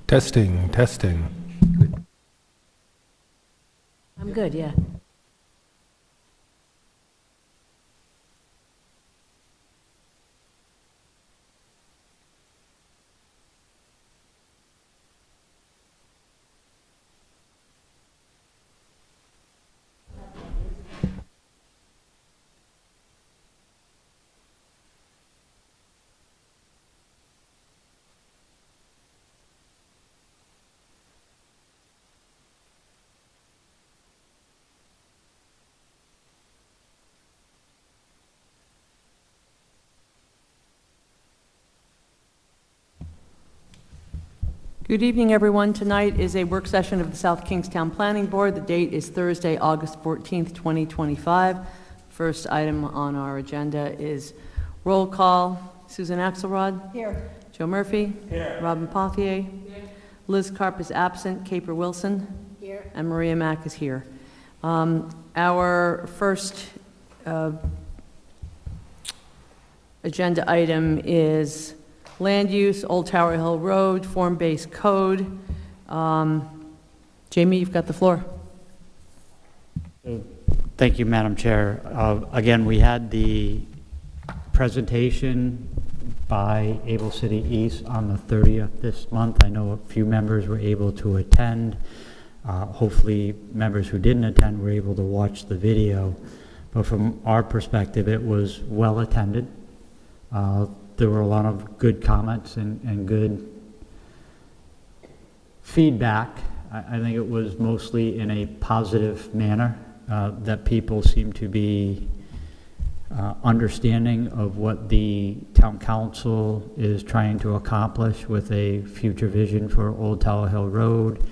Testing, testing. I'm good, yeah. Good evening, everyone. Tonight is a work session of the South Kingstown Planning Board. The date is Thursday, August 14th, 2025. First item on our agenda is roll call. Susan Axelrod? Here. Joe Murphy? Here. Robin Pothier? Here. Liz Karp is absent. Caper Wilson? Here. And Maria Mack is here. Our first agenda item is land use, Old Tower Hill Road, form-based code. Jamie, you've got the floor. Thank you, Madam Chair. Again, we had the presentation by Able City East on the 30th this month. I know a few members were able to attend. Hopefully, members who didn't attend were able to watch the video. But from our perspective, it was well attended. There were a lot of good comments and good feedback. I think it was mostly in a positive manner, that people seem to be understanding of what the town council is trying to accomplish with a future vision for Old Tower Hill Road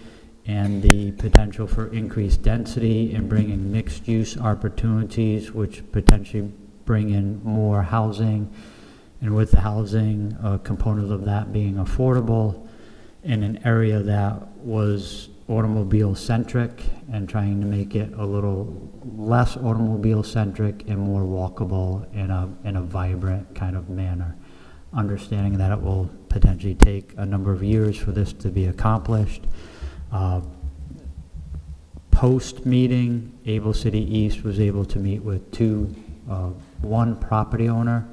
and the potential for increased density and bringing mixed-use opportunities, which potentially bring in more housing. And with the housing, a component of that being affordable in an area that was automobile-centric and trying to make it a little less automobile-centric and more walkable in a vibrant kind of manner. Understanding that it will potentially take a number of years for this to be accomplished. Post-meeting, Able City East was able to meet with one property owner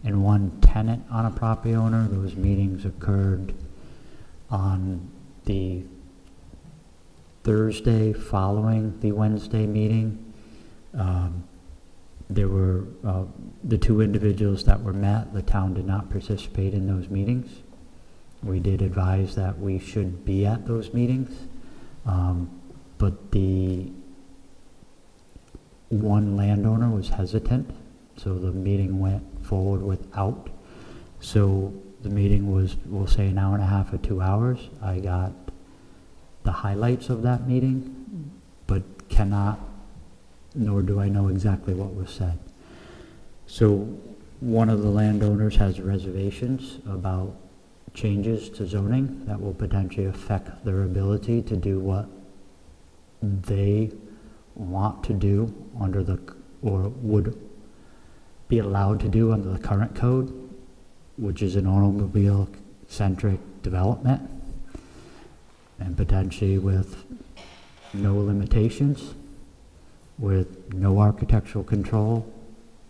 and one tenant on a property owner. Those meetings occurred on the Thursday following the Wednesday meeting. There were the two individuals that were met. The town did not participate in those meetings. We did advise that we should be at those meetings, but the one landowner was hesitant, so the meeting went forward without. So the meeting was, we'll say, an hour and a half or 2 hours. I got the highlights of that meeting, but cannot, nor do I know exactly what was said. So one of the landowners has reservations about changes to zoning that will potentially affect their ability to do what they want to do under the, or would be allowed to do under the current code, which is an automobile-centric development, and potentially with no limitations, with no architectural control,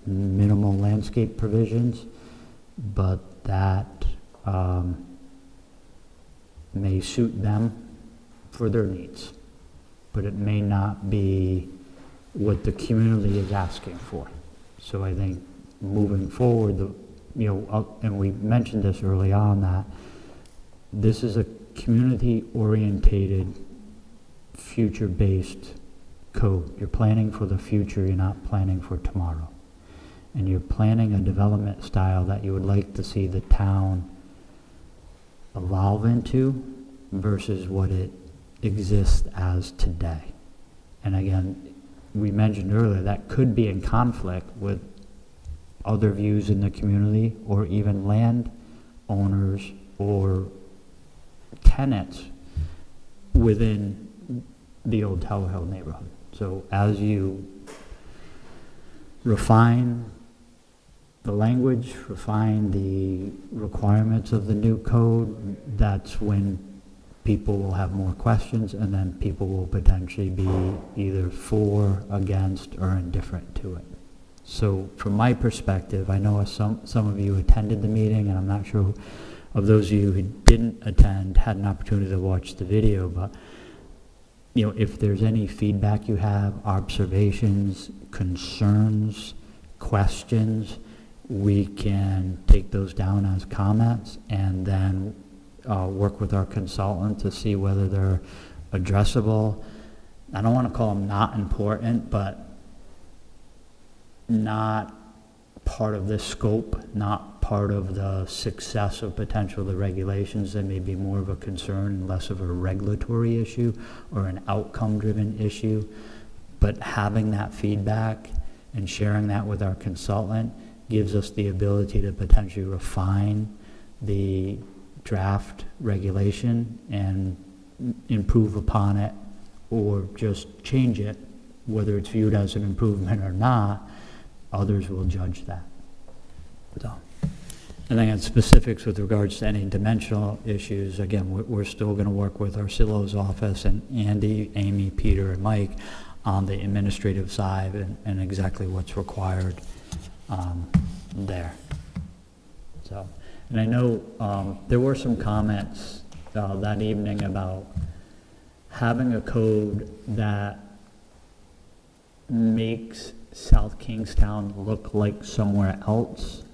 minimal landscape provisions, but that may suit them for their needs, but it may not be what the community is asking for. So I think moving forward, and we mentioned this early on, that this is a community-orientated, future-based code. You're planning for the future, you're not planning for tomorrow. And you're planning a development style that you would like to see the town evolve into versus what it exists as today. And again, we mentioned earlier, that could be in conflict with other views in the community, or even land owners or tenants within the Old Tower Hill neighborhood. So as you refine the language, refine the requirements of the new code, that's when people will have more questions, and then people will potentially be either for, against, or indifferent to it. So from my perspective, I know some of you attended the meeting, and I'm not sure of those of you who didn't attend had an opportunity to watch the video, but you know, if there's any feedback you have, observations, concerns, questions, we can take those down as comments and then work with our consultant to see whether they're addressable. I don't want to call them not important, but not part of this scope, not part of the success of potential of the regulations. That may be more of a concern and less of a regulatory issue or an outcome-driven issue. But having that feedback and sharing that with our consultant gives us the ability to potentially refine the draft regulation and improve upon it, or just change it, whether it's viewed as an improvement or not. Others will judge that. So, and then specifics with regards to any dimensional issues, again, we're still going to work with our Silo's office and Andy, Amy, Peter, and Mike on the administrative side and exactly what's required there. So, and I know there were some comments that evening about having a code that makes South Kingstown look like somewhere else,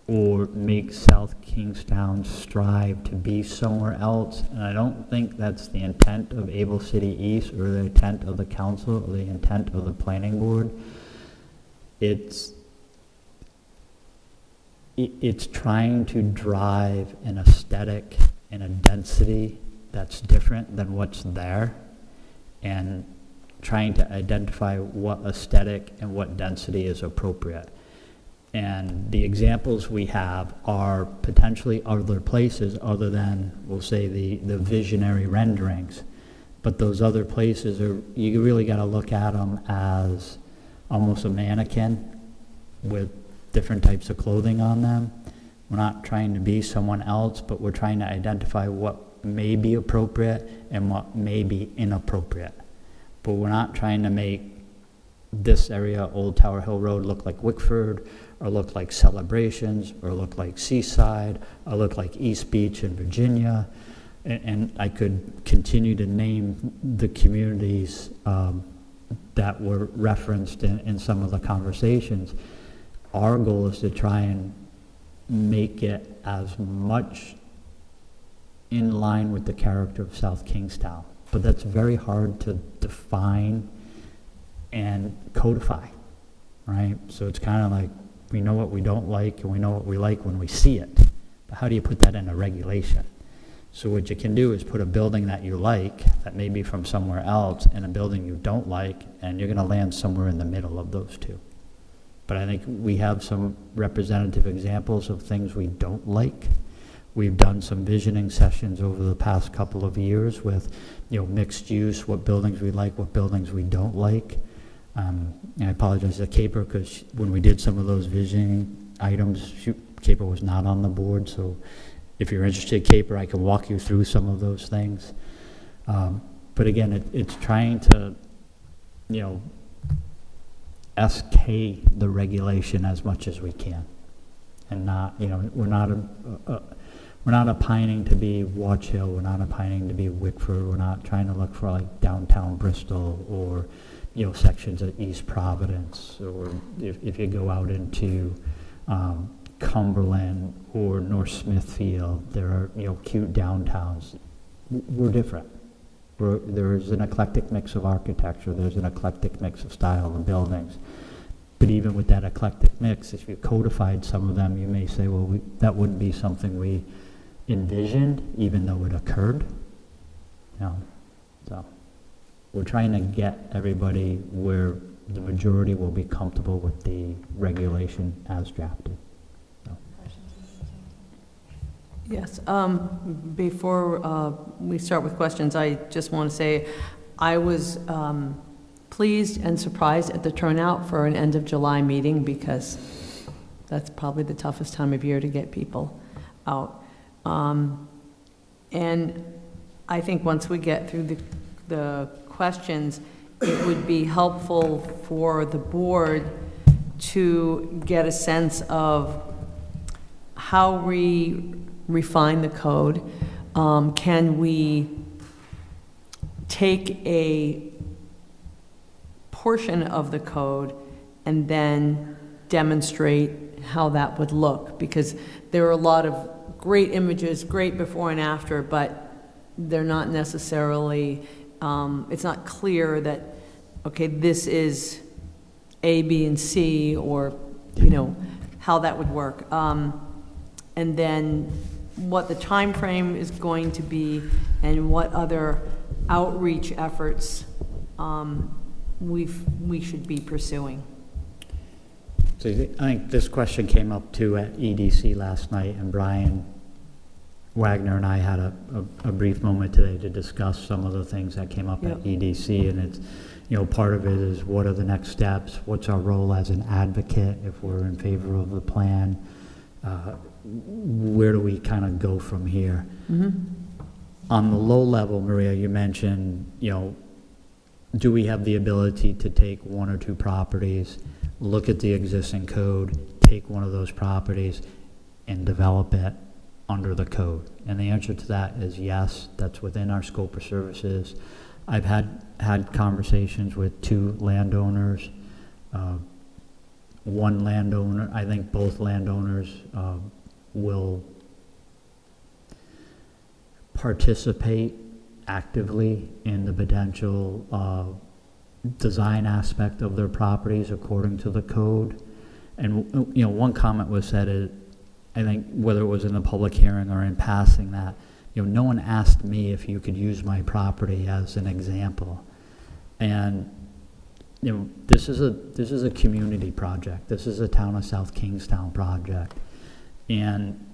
or make South Kingstown strive to be somewhere else. And I don't think that's the intent of Able City East, or the intent of the council, or the intent of the planning board. It's trying to drive an aesthetic and a density that's different than what's there, and trying to identify what aesthetic and what density is appropriate. And the examples we have are potentially other places other than, we'll say, the visionary renderings. But those other places are, you really got to look at them as almost a mannequin with different types of clothing on them. We're not trying to be someone else, but we're trying to identify what may be appropriate and what may be inappropriate. But we're not trying to make this area, Old Tower Hill Road, look like Wickford, or look like Celebrations, or look like Seaside, or look like East Beach in Virginia. And I could continue to name the communities that were referenced in some of the conversations. Our goal is to try and make it as much in line with the character of South Kingstown. But that's very hard to define and codify, right? So it's kind of like, we know what we don't like and we know what we like when we see it. But how do you put that in a regulation? So what you can do is put a building that you like, that may be from somewhere else, and a building you don't like, and you're going to land somewhere in the middle of those two. But I think we have some representative examples of things we don't like. We've done some visioning sessions over the past couple of years with, mixed use, what buildings we like, what buildings we don't like. And I apologize to Caper, because when we did some of those visioning items, Caper was not on the board. So if you're interested, Caper, I can walk you through some of those things. But again, it's trying to, SK the regulation as much as we can, and not, we're not opining to be Watch Hill, we're not opining to be Wickford, we're not trying to look for like downtown Bristol or, sections of East Providence, or if you go out into Cumberland or North Smithfield, there are, cute downtowns. We're different. There's an eclectic mix of architecture, there's an eclectic mix of style of buildings. But even with that eclectic mix, if you codified some of them, you may say, well, that wouldn't be something we envisioned, even though it occurred. So we're trying to get everybody where the majority will be comfortable with the regulation as drafted. So. Yes. Before we start with questions, I just want to say I was pleased and surprised at the turnout for an end of July meeting, because that's probably the toughest time of year to get people out. And I think once we get through the questions, it would be helpful for the board to get a sense of how we refine the code. Can we take a portion of the code and then demonstrate how that would look? Because there are a lot of great images, great before and after, but they're not necessarily, it's not clear that, okay, this is A, B, and C, or, you know, how that would work. And then what the time frame is going to be and what other outreach efforts we should be pursuing. So I think this question came up too at EDC last night, and Brian Wagner and I had a brief moment today to discuss some of the things that came up at EDC, and it's, you know, part of it is what are the next steps, what's our role as an advocate if we're in favor of the plan, where do we kind of go from here? On the low level, Maria, you mentioned, you know, do we have the ability to take one or two properties, look at the existing code, take one of those properties, and develop it under the code? And the answer to that is yes, that's within our scope of services. I've had conversations with two landowners. One landowner, I think both landowners will participate actively in the potential design aspect of their properties according to the code. And, you know, one comment was said, I think whether it was in the public hearing or in passing, that, you know, no one asked me if you could use my property as an example. And, you know, this is a community project. This is a town of South Kingstown project. And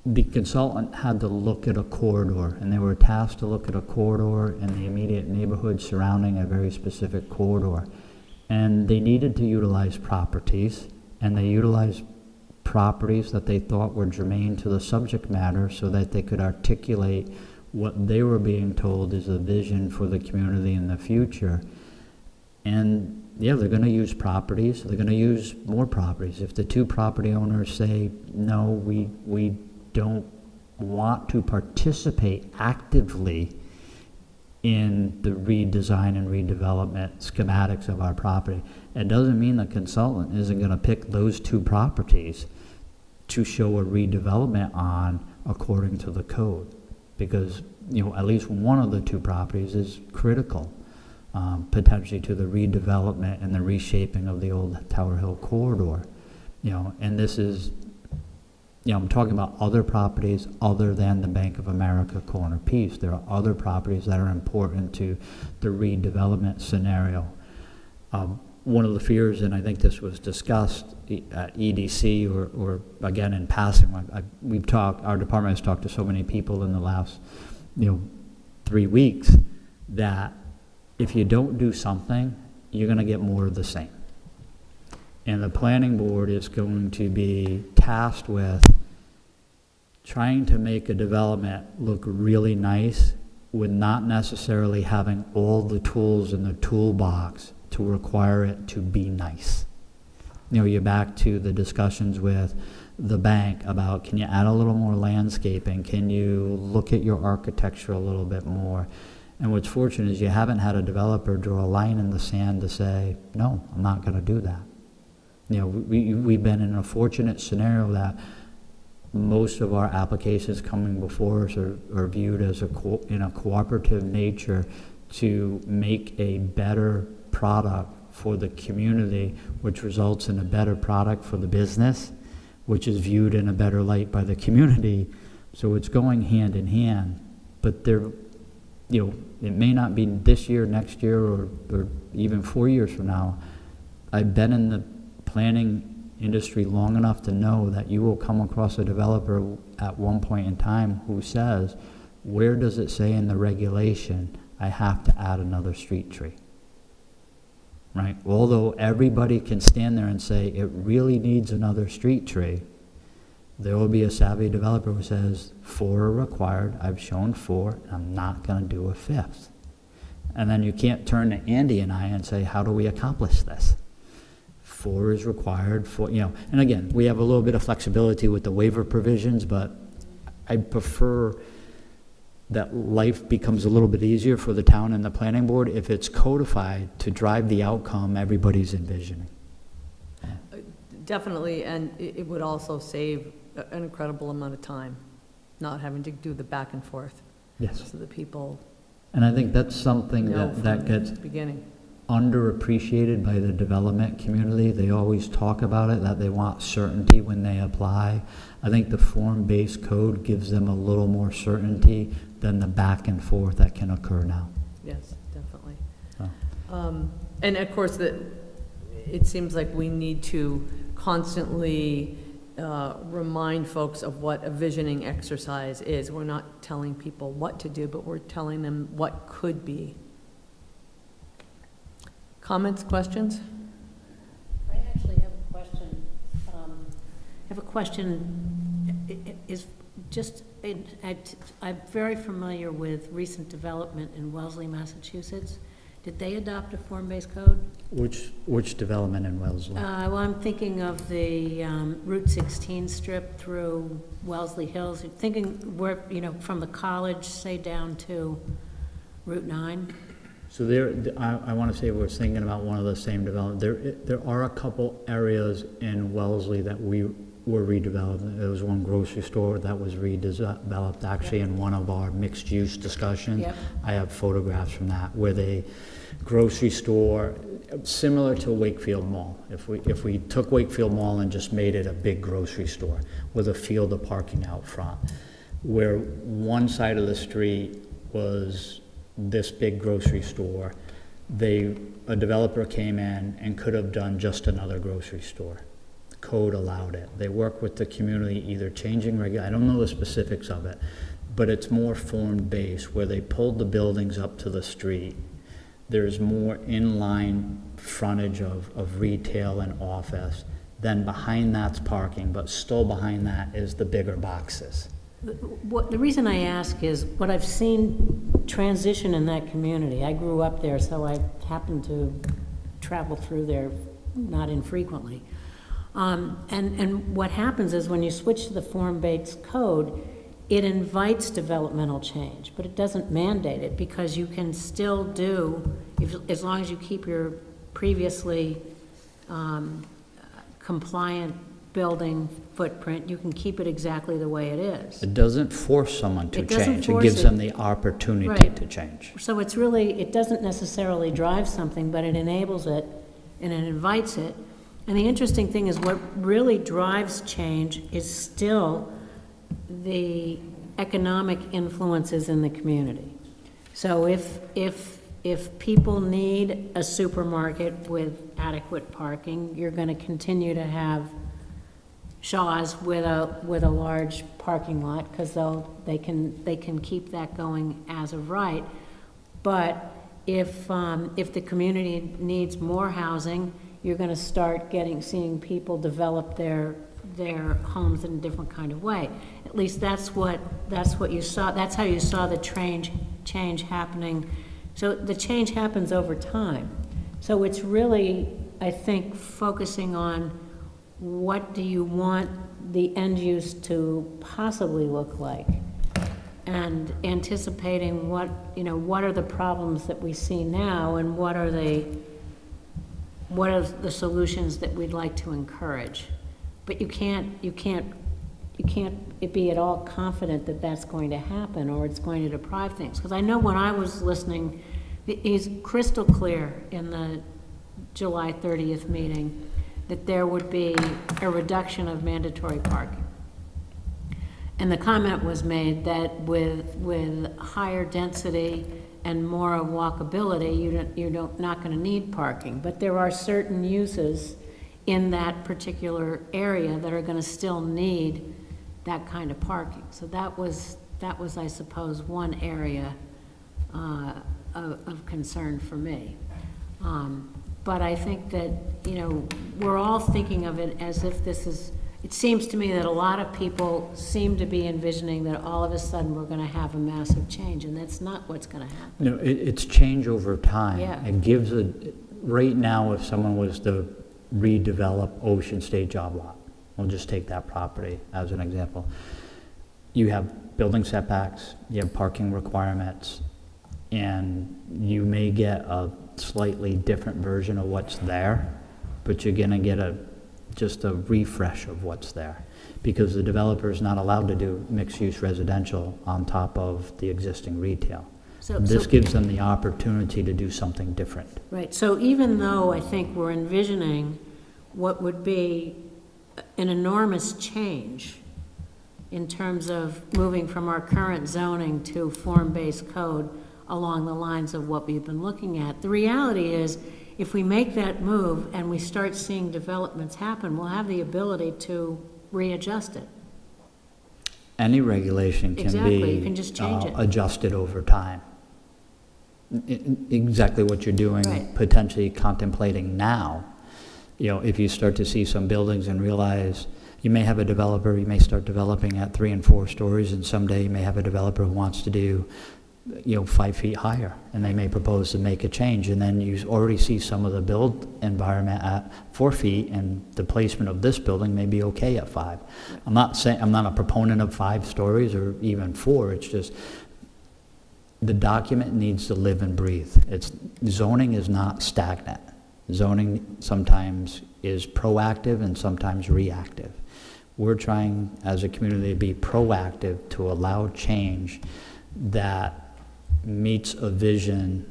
the consultant had to look at a corridor, and they were tasked to look at a corridor in the immediate neighborhood surrounding a very specific corridor. And they needed to utilize properties, and they utilized properties that they thought were germane to the subject matter so that they could articulate what they were being told is a vision for the community in the future. And yeah, they're going to use properties. They're going to use more properties. If the two property owners say, no, we don't want to participate actively in the redesign and redevelopment schematics of our property, it doesn't mean the consultant isn't going to pick those two properties to show a redevelopment on according to the code, because, you know, at least one of the two properties is critical potentially to the redevelopment and the reshaping of the old Tower Hill corridor. You know, and this is, you know, I'm talking about other properties other than the Bank of America corner piece. There are other properties that are important to the redevelopment scenario. One of the fears, and I think this was discussed at EDC or again in passing, we've talked, our department has talked to so many people in the last, you know, 3 weeks, that if you don't do something, you're going to get more of the same. And the planning board is going to be tasked with trying to make a development look really nice with not necessarily having all the tools in the toolbox to require it to be nice. You know, you're back to the discussions with the bank about, can you add a little more landscaping? Can you look at your architecture a little bit more? And what's fortunate is you haven't had a developer draw a line in the sand to say, no, I'm not going to do that. You know, we've been in a fortunate scenario that most of our applications coming before us are viewed as in a cooperative nature to make a better product for the community, which results in a better product for the business, which is viewed in a better light by the community. So it's going hand in hand, but there, you know, it may not be this year, next year, or even 4 years from now. I've been in the planning industry long enough to know that you will come across a developer at one point in time who says, where does it say in the regulation I have to add another street tree? Right? Although everybody can stand there and say it really needs another street tree, there will be a savvy developer who says, 4 are required, I've shown 4, and I'm not gonna do a 5th. And then you can't turn to Andy and I and say, how do we accomplish this? 4 is required, 4, and again, we have a little bit of flexibility with the waiver provisions, but I prefer that life becomes a little bit easier for the town and the planning board if it's codified to drive the outcome everybody's envisioning. Definitely, and it would also save an incredible amount of time, not having to do the back and forth. Yes. So that people And I think that's something know that from gets the beginning. underappreciated by the development community. They always talk about it, that they want certainty when they apply. I think the form-based code gives them a little more certainty than the back and forth that can occur now. Yes, definitely. So, And of course, it seems like we need to constantly remind folks of what a visioning exercise is. We're not telling people what to do, but we're telling them what could be. Comments, questions? I actually have a question. I'm very familiar with recent development in Wellesley, Massachusetts. Did they adopt a form-based code? Which development in Wellesley? Well, I'm thinking of the Route 16 strip through Wellesley Hills. Thinking where, from the college, say, down to Route 9. So I want to say we're thinking about one of the same development. There are a couple areas in Wellesley that we were redeveloped. There was one grocery store that was redeveloped actually in one of our mixed-use discussions. Yep. I have photographs from that, where the grocery store, similar to Wakefield Mall. If we took Wakefield Mall and just made it a big grocery store with a field of parking out front, where one side of the street was this big grocery store, a developer came in and could have done just another grocery store. The code allowed it. They work with the community, either changing I don't know the specifics of it, but it's more form-based, where they pulled the buildings up to the street. There's more inline frontage of retail and office. Then behind that's parking, but still behind that is the bigger boxes. The reason I ask is what I've seen transition in that community. I grew up there, so I happen to travel through there not infrequently. And what happens is when you switch to the form-based code, it invites developmental change, but it doesn't mandate it, because you can still do, as long as you keep your previously compliant building footprint, you can keep it exactly the way it is. It doesn't force someone to It doesn't change. It force gives it. them the opportunity Right. to change. So it's really, it doesn't necessarily drive something, but it enables it and it invites it. And the interesting thing is what really drives change is still the economic influences in the community. So if people need a supermarket with adequate parking, you're going to continue to have Shaw's with a large parking lot, because they can keep that going as of right. But if the community needs more housing, you're going to start seeing people develop their homes in a different kind of way. At least that's what you saw. That's how you saw the change happening. So the change happens over time. So it's really, I think, focusing on what do you want the end use to possibly look like, and anticipating what are the problems that we see now, and what are the solutions that we'd like to encourage. But you can't be at all confident that that's going to happen, or it's going to deprive things. Because I know when I was listening, he's crystal clear in the July 30th meeting that there would be a reduction of mandatory parking. And the comment was made that with higher density and more walkability, you're not going to need parking. But there are certain uses in that particular area that are going to still need that kind of parking. So that was, I suppose, one area of concern for me. But I think that, we're all thinking of it as if this is it seems to me that a lot of people seem to be envisioning that all of a sudden we're gonna have a massive change, and that's not what's gonna happen. No, it's change over time. Yeah. It gives right now, if someone was to redevelop Ocean State Job Lot, we'll just take that property as an example. You have building setbacks, you have parking requirements, and you may get a slightly different version of what's there, but you're gonna get just a refresh of what's there, because the developer's not allowed to do mixed-use residential on top of the existing retail. This gives them the opportunity to do something different. Right, so even though I think we're envisioning what would be an enormous change in terms of moving from our current zoning to form-based code along the lines of what we've been looking at, the reality is, if we make that move and we start seeing developments happen, we'll have the ability to readjust it. Any regulation can Exactly, you be can just change it. adjusted over time. Exactly what you're doing, Right. potentially contemplating now. You know, if you start to see some buildings and realize, you may have a developer, you may start developing at 3 and 4 stories, and someday you may have a developer who wants to do, 5 feet higher, and they may propose to make a change, and then you already see some of the build environment at 4 feet, and the placement of this building may be okay at 5. I'm not saying, I'm not a proponent of 5 stories or even 4, it's just, the document needs to live and breathe. Zoning is not stagnant. Zoning sometimes is proactive and sometimes reactive. We're trying, as a community, to be proactive to allow change that meets a vision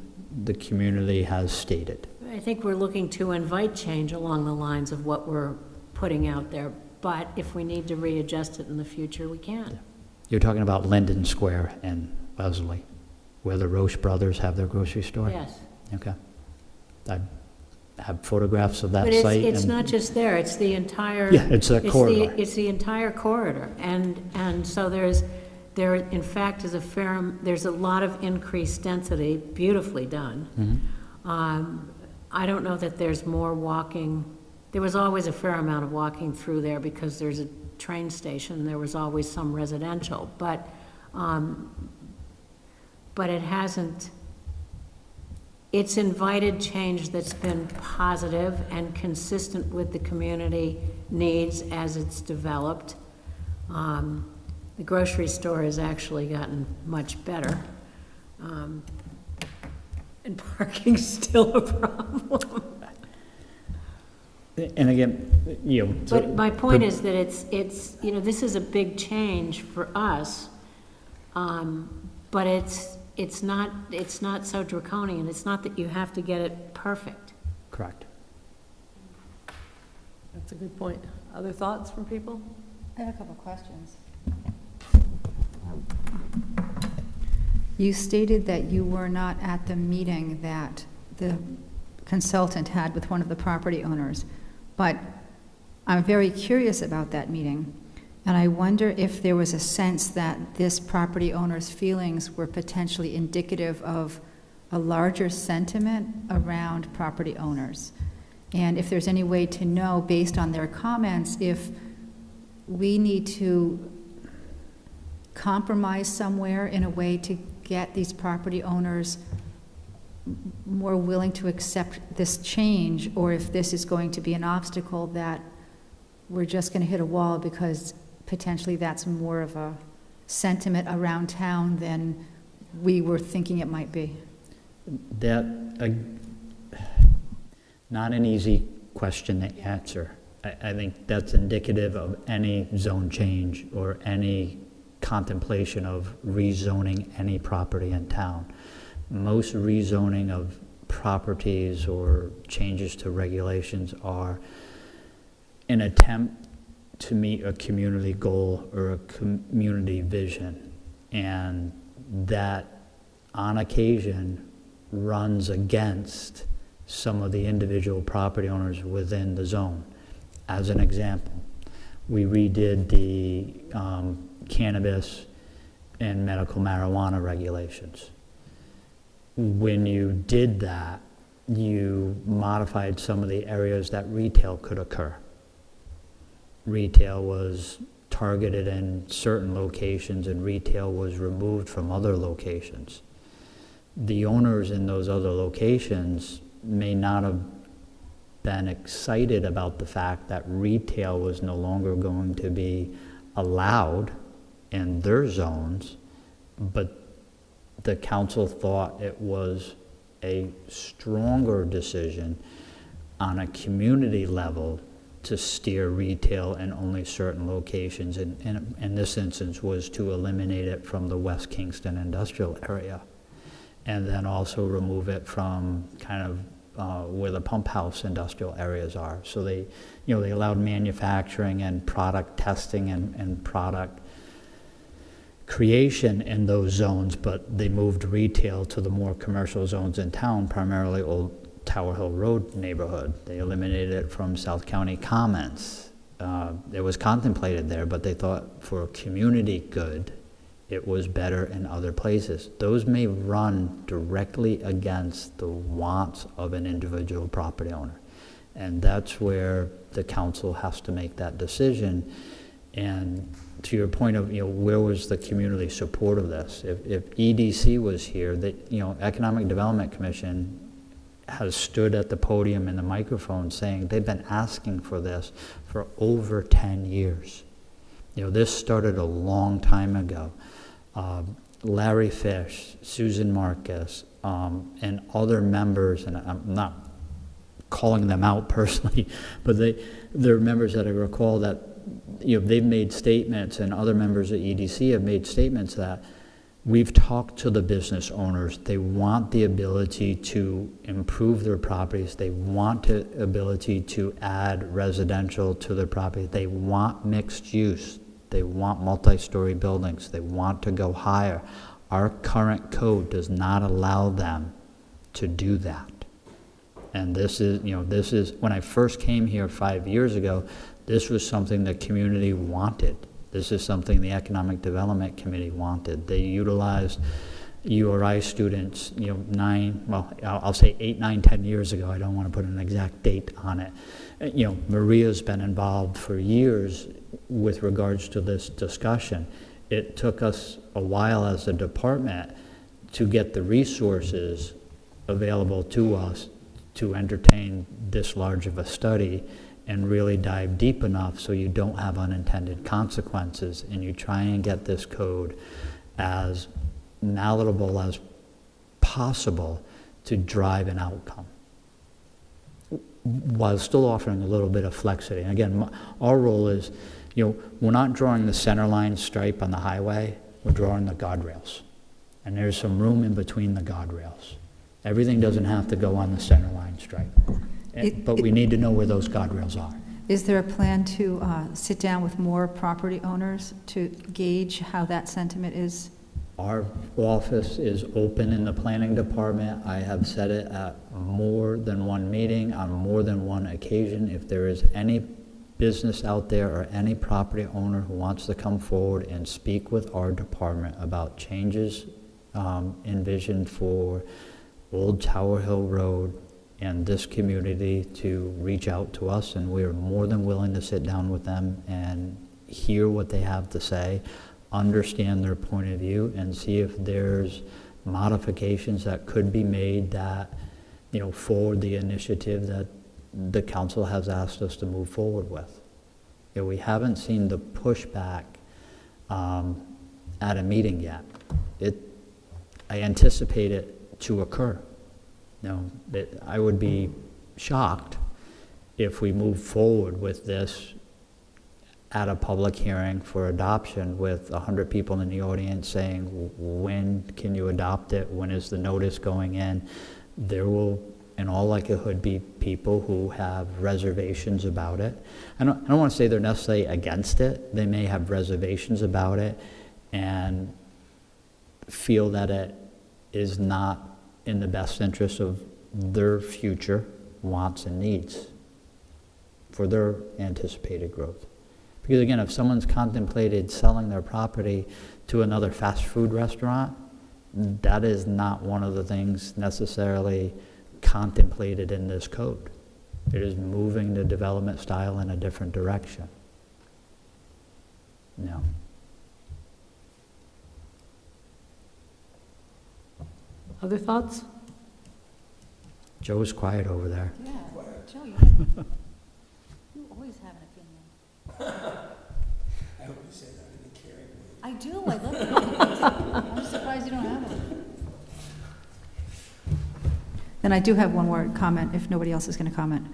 the community has stated. I think we're looking to invite change along the lines of what we're putting out there, but if we need to readjust it in the future, we can. You're talking about Linden Square in Wellesley, where the Roche brothers have their grocery store? Yes. Okay. I have photographs of that But site. it's and- not just there, it's the entire. Yeah, it's that corridor. It's the entire corridor, and so there, in fact, is there's a lot of increased density, beautifully done. Mhm. I don't know that there's more walking, there was always a fair amount of walking through there because there's a train station, there was always some residential, but it hasn't, it's invited change that's been positive and consistent with the community needs as it's developed. The grocery store has actually gotten much better. And parking's still a problem. And again, But my point is that it's, this is a big change for us, but it's not so draconian. It's not that you have to get it perfect. Correct. That's a good point. Other thoughts from people? I have a couple of questions. You stated that you were not at the meeting that the consultant had with one of the property owners, but I'm very curious about that meeting, and I wonder if there was a sense that this property owner's feelings were potentially indicative of a larger sentiment around property owners, and if there's any way to know, based on their comments, if we need to compromise somewhere in a way to get these property owners more willing to accept this change, or if this is going to be an obstacle that we're just going to hit a wall because potentially that's more of a sentiment around town than we were thinking it might be. That, not an easy question to answer. I think that's indicative of any zone change or any contemplation of rezoning any property in town. Most rezoning of properties or changes to regulations are an attempt to meet a community goal or a community vision, and that on occasion runs against some of the individual property owners within the zone. As an example, we redid the cannabis and medical marijuana regulations. When you did that, you modified some of the areas that retail could occur. retail was targeted in certain locations and retail was removed from other locations. The owners in those other locations may not have been excited about the fact that retail was no longer going to be allowed in their zones, but the council thought it was a stronger decision on a community level to steer retail in only certain locations, and in this instance was to eliminate it from the West Kingston industrial area, and then also remove it from kind of where the pump house industrial areas are. So they allowed manufacturing and product testing and product creation in those zones, but they moved retail to the more commercial zones in town, primarily Old Tower Hill Road neighborhood. They eliminated it from South County Commons. It was contemplated there, but they thought for community good, it was better in other places. Those may run directly against the wants of an individual property owner. And that's where the council has to make that decision. And to your point of, where was the community support of this? If EDC was here, Economic Development Commission has stood at the podium and the microphone saying they've been asking for this for over 10 years. This started a long time ago. Larry Fish, Susan Marcus, and other members, and I'm not calling them out personally, but they're members that I recall that they've made statements, and other members of EDC have made statements that we've talked to the business owners. They want the ability to improve their properties. They want the ability to add residential to their property. They want mixed use. They want multi-story buildings. They want to go higher. Our current code does not allow them to do that. And this is when I first came here 5 years ago, this was something the community wanted. This is something the Economic Development Committee wanted. They utilized URI students, I'll say 8, 9, 10 years ago. I don't want to put an exact date on it. Maria's been involved for years with regards to this discussion. It took us a while as a department to get the resources available to us to entertain this large of a study and really dive deep enough so you don't have unintended consequences, and you try and get this code as malleable as possible to drive an outcome, while still offering a little bit of flexibility. And again, our role is, we're not drawing the center line stripe on the highway, we're drawing the guardrails. And there's some room in between the guardrails. Everything doesn't have to go on the center line stripe. But we need to know where those guardrails are. Is there a plan to sit down with more property owners to gauge how that sentiment is? Our office is open in the planning department. I have said it at more than one meeting, on more than one occasion. If there is any business out there or any property owner who wants to come forward and speak with our department about changes envisioned for Old Tower Hill Road and this community, to reach out to us, and we are more than willing to sit down with them and hear what they have to say, understand their point of view, and see if there's modifications that could be made that, forward the initiative that the council has asked us to move forward with. We haven't seen the pushback at a meeting yet. I anticipate it to occur. That I would be shocked if we move forward with this at a public hearing for adoption with 100 people in the audience saying, when can you adopt it? When is the notice going in? There will, in all likelihood, be people who have reservations about it. I don't want to say they're necessarily against it. They may have reservations about it and feel that it is not in the best interest of their future wants and needs for their anticipated growth. Because again, if someone's contemplated selling their property to another fast food restaurant, that is not one of the things necessarily contemplated in this code. It is moving the development style in a different direction. No. Other thoughts? Joe's quiet over there. Yeah, Joe, you always have an opinion. I hope you say that in a caring way. I do, I love it. I'm surprised you don't have one. Then I do have one more comment, if nobody else is going to comment.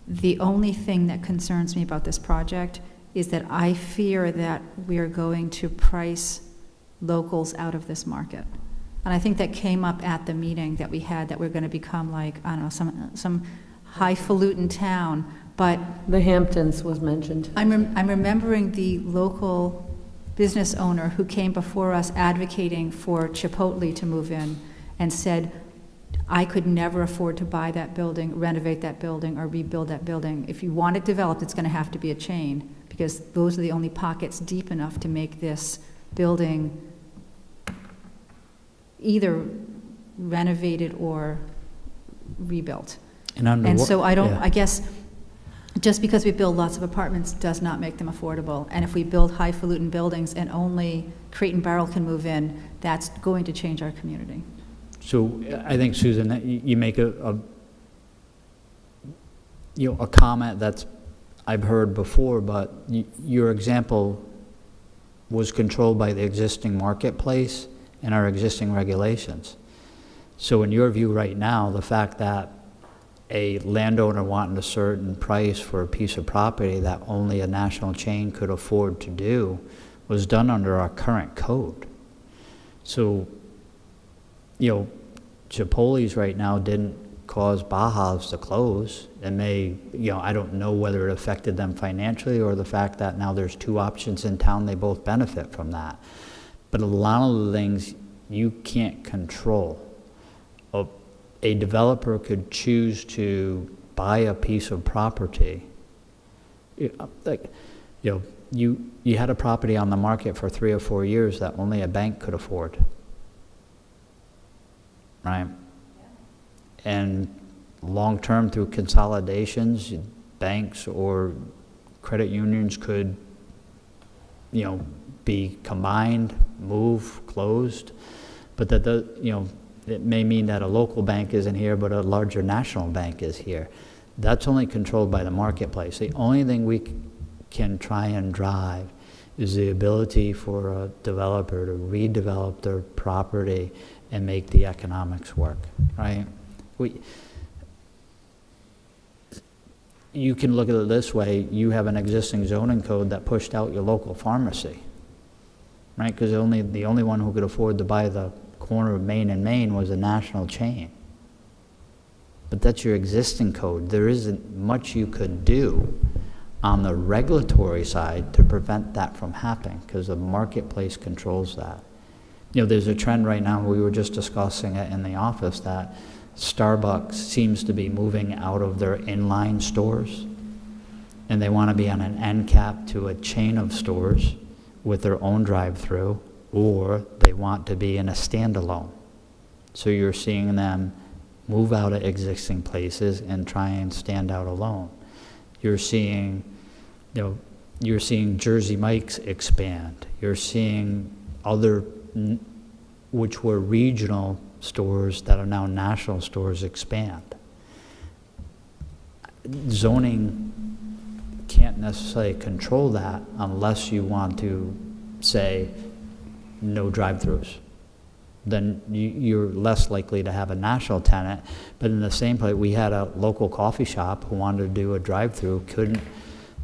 The only thing that concerns me about this project is that I fear that we are going to price locals out of this market. And I think that came up at the meeting that we had, that we're going to become like, I don't know, some highfalutin town. But The Hamptons was mentioned. I'm remembering the local business owner who came before us advocating for Chipotle to move in and said, I could never afford to buy that building, renovate that building, or rebuild that building. If you want it developed, it's going to have to be a chain, because those are the only pockets deep enough to make this building either renovated or rebuilt. And so I guess, just because we build lots of apartments does not make them affordable. And if we build highfalutin buildings and only Crate and Barrel can move in, that's going to change our community. So I think, Susan, that you make a comment that's I've heard before, but your example was controlled by the existing marketplace and our existing regulations. So in your view right now, the fact that a landowner wanting a certain price for a piece of property that only a national chain could afford to do was done under our current code. So, Chipotle's right now didn't cause Baja's to close. It may, I don't know whether it affected them financially or the fact that now there's two options in town, they both benefit from that. But a lot of the things you can't control. A developer could choose to buy a piece of property. You had a property on the market for 3 or 4 years that only a bank could afford. Right? And long-term, through consolidations, banks or credit unions could, be combined, move, closed. But that it may mean that a local bank isn't here, but a larger national bank is here. That's only controlled by the marketplace. The only thing we can try and drive is the ability for a developer to redevelop their property and make the economics work, right? You can look at it this way: you have an existing zoning code that pushed out your local pharmacy, right? Because the only one who could afford to buy the corner of Main and Main was a national chain. But that's your existing code. There isn't much you could do on the regulatory side to prevent that from happening, because the marketplace controls that. There's a trend right now, we were just discussing it in the office, that Starbucks seems to be moving out of their inline stores, and they want to be on an end cap to a chain of stores with their own drive-through, or they want to be in a standalone. So you're seeing them move out of existing places and try and stand out alone. You're seeing Jersey Mike's expand. You're seeing other, which were regional stores that are now national stores, expand. Zoning can't necessarily control that unless you want to say no drive-throughs. Then you're less likely to have a national tenant. But in the same place, we had a local coffee shop who wanted to do a drive-through, couldn't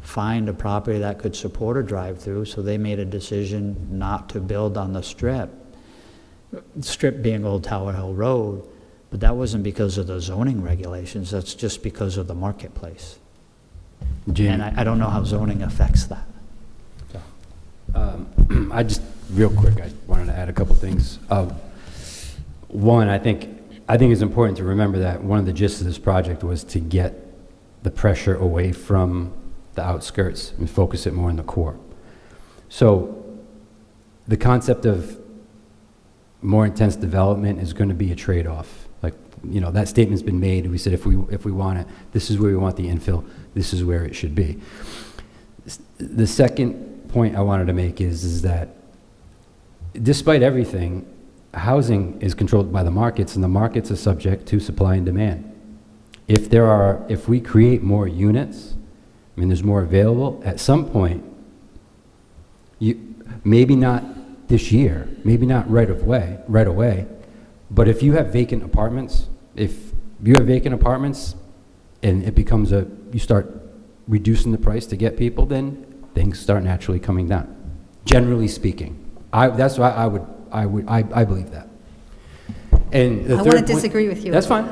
find a property that could support a drive-through, so they made a decision not to build on the Strip being Old Tower Hill Road. But that wasn't because of the zoning regulations, that's just because of the marketplace. Jim, And I don't know how zoning affects that. I just, real quick, I wanted to add a couple things. One, I think it's important to remember that one of the gists of this project was to get the pressure away from the outskirts and focus it more in the core. So the concept of more intense development is going to be a trade-off. Like, that statement's been made. We said if we want it, this is where we want the infill, this is where it should be. The second point I wanted to make is that despite everything, housing is controlled by the markets, and the markets are subject to supply and demand. If we create more units, I mean, there's more available, at some point, maybe not this year, maybe not right away, but if you have vacant apartments, and it becomes you start reducing the price to get people, then things start naturally coming down. Generally speaking, that's why I believe that. And the I third want to point- disagree with you. That's fine.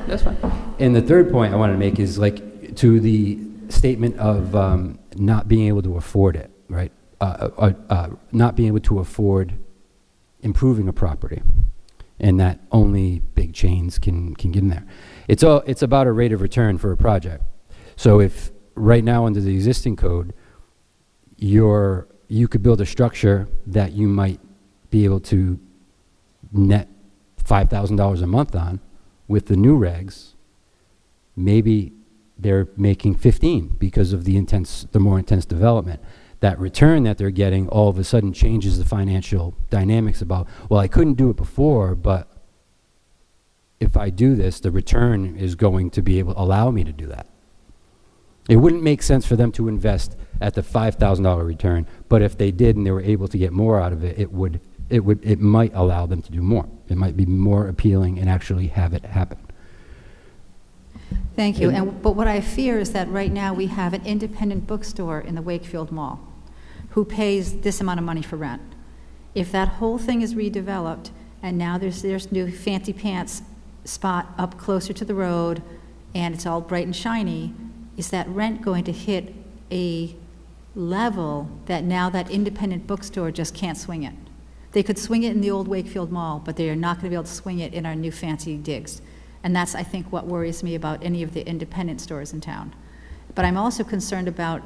And the third point I want to make is like to the statement of not being able to afford it, right? Not being able to afford improving a property, and that only big chains can get in there. It's about a rate of return for a project. So if right now under the existing code, you could build a structure that you might be able to net $5,000 a month on, with the new regs, maybe they're making 15 because of the more intense development. That return that they're getting all of a sudden changes the financial dynamics about, well, I couldn't do it before, but if I do this, the return is going to be able to allow me to do that. It wouldn't make sense for them to invest at the $5,000 return, but if they did and they were able to get more out of it, it might allow them to do more. It might be more appealing and actually have it happen. Thank you. But what I fear is that right now we have an independent bookstore in the Wakefield Mall who pays this amount of money for rent. If that whole thing is redeveloped and now there's new fancy pants spot up closer to the road and it's all bright and shiny, is that rent going to hit a level that now that independent bookstore just can't swing it? They could swing it in the old Wakefield Mall, but they are not going to be able to swing it in our new fancy digs. And that's, I think, what worries me about any of the independent stores in town. But I'm also concerned about,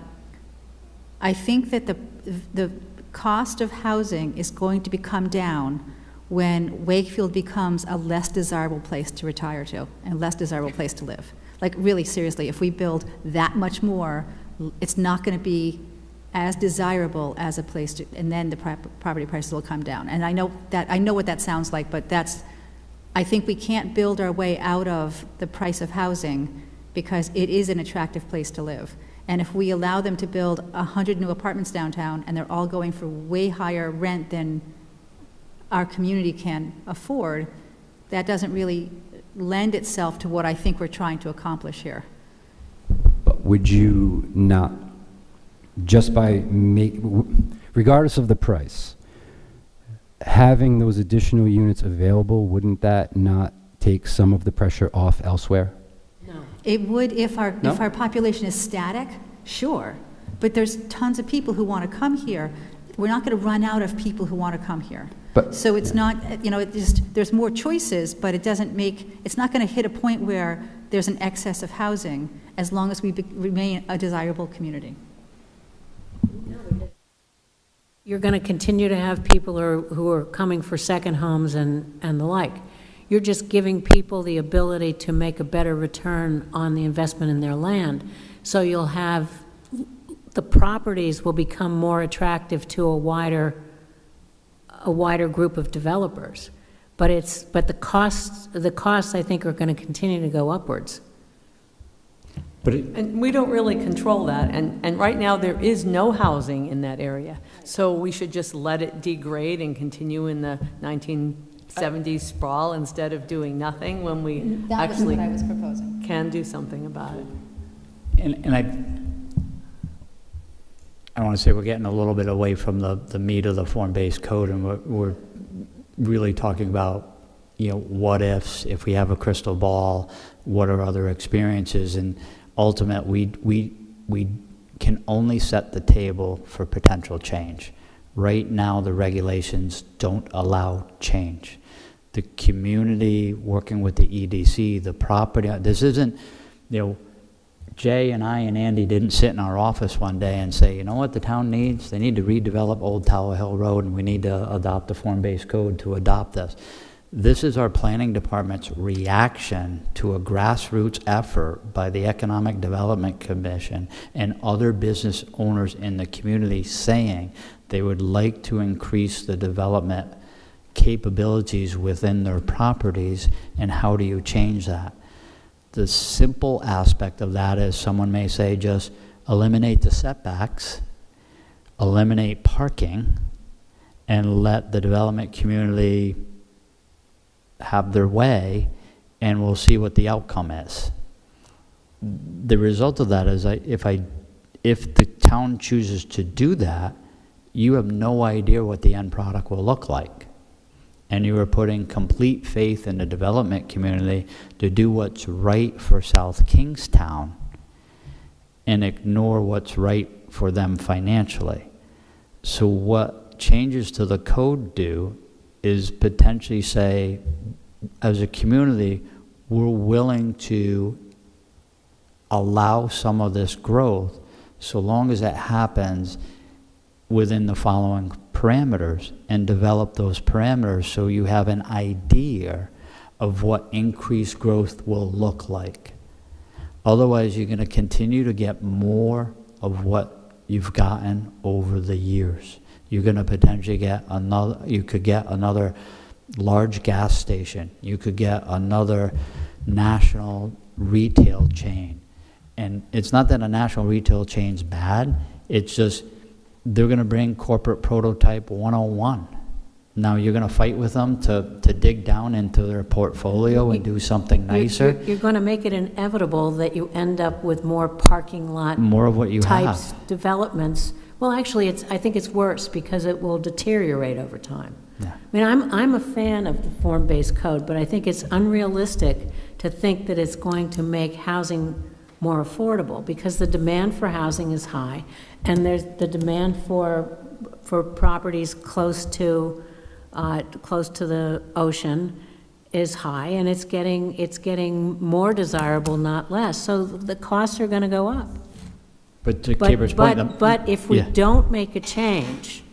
I think that the cost of housing is going to come down when Wakefield becomes a less desirable place to retire to and less desirable place to live. Like, really, seriously, if we build that much more, it's not going to be as desirable as a place to, and then the property prices will come down. And I know what that sounds like, but I think we can't build our way out of the price of housing because it is an attractive place to live. And if we allow them to build 100 new apartments downtown and they're all going for way higher rent than our community can afford, that doesn't really lend itself to what I think we're trying to accomplish here. But would you not, just by regardless of the price, having those additional units available, wouldn't that not take some of the pressure off elsewhere? No. It would if our No? population is static, sure. But there's tons of people who want to come here. We're not going to run out of people who want to come here. But- So it's not, there's more choices, but it's not going to hit a point where there's an excess of housing as long as we remain a desirable community. You're going to continue to have people who are coming for second homes and the like. You're just giving people the ability to make a better return on the investment in their land. So you'll have, the properties will become more attractive to a wider group of developers. But the costs I think are going to continue to go upwards. And we don't really control that, and right now, there is no housing in that area. So we should just let it degrade and continue in the 1970s sprawl instead of doing nothing when we actually was proposing. can do something about it. And I want to say we're getting a little bit away from the meat of the form-based code, and we're really talking about, what ifs, if we have a crystal ball, what are other experiences, and ultimately, we can only set the table for potential change. Right now, the regulations don't allow change. The community, working with the EDC, the property, this isn't, Jay and I and Andy didn't sit in our office one day and say, you know what the town needs? They need to redevelop Old Tower Hill Road, and we need to adopt the form-based code to adopt this. This is our planning department's reaction to a grassroots effort by the Economic Development Commission and other business owners in the community saying they would like to increase the development capabilities within their properties, and how do you change that? The simple aspect of that is someone may say just eliminate the setbacks, eliminate parking, and let the development community have their way, and we'll see what the outcome is. The result of that is if the town chooses to do that, you have no idea what the end product will look like. And you are putting complete faith in the development community to do what's right for South Kingstown and ignore what's right for them financially. So what changes to the code do is potentially say, as a community, we're willing to allow some of this growth so long as it happens within the following parameters, and develop those parameters so you have an idea of what increased growth will look like. Otherwise, you're going to continue to get more of what you've gotten over the years. You're going to potentially get another, you could get another large gas station. You could get another national retail chain. And it's not that a national retail chain's bad, it's just they're going to bring corporate prototype 101. Now you're going to fight with them to dig down into their portfolio and do something nicer. You're going to make it inevitable that you end up with more parking lot More of what you types have. developments. Well, actually, I think it's worse because it will deteriorate over time. Yeah. I mean, I'm a fan of the form-based code, but I think it's unrealistic to think that it's going to make housing more affordable, because the demand for housing is high, and there's the demand for properties close to the ocean is high, and it's getting more desirable, not less. So the costs are going to go up. But to Caber's point, But if we yeah. don't make a change,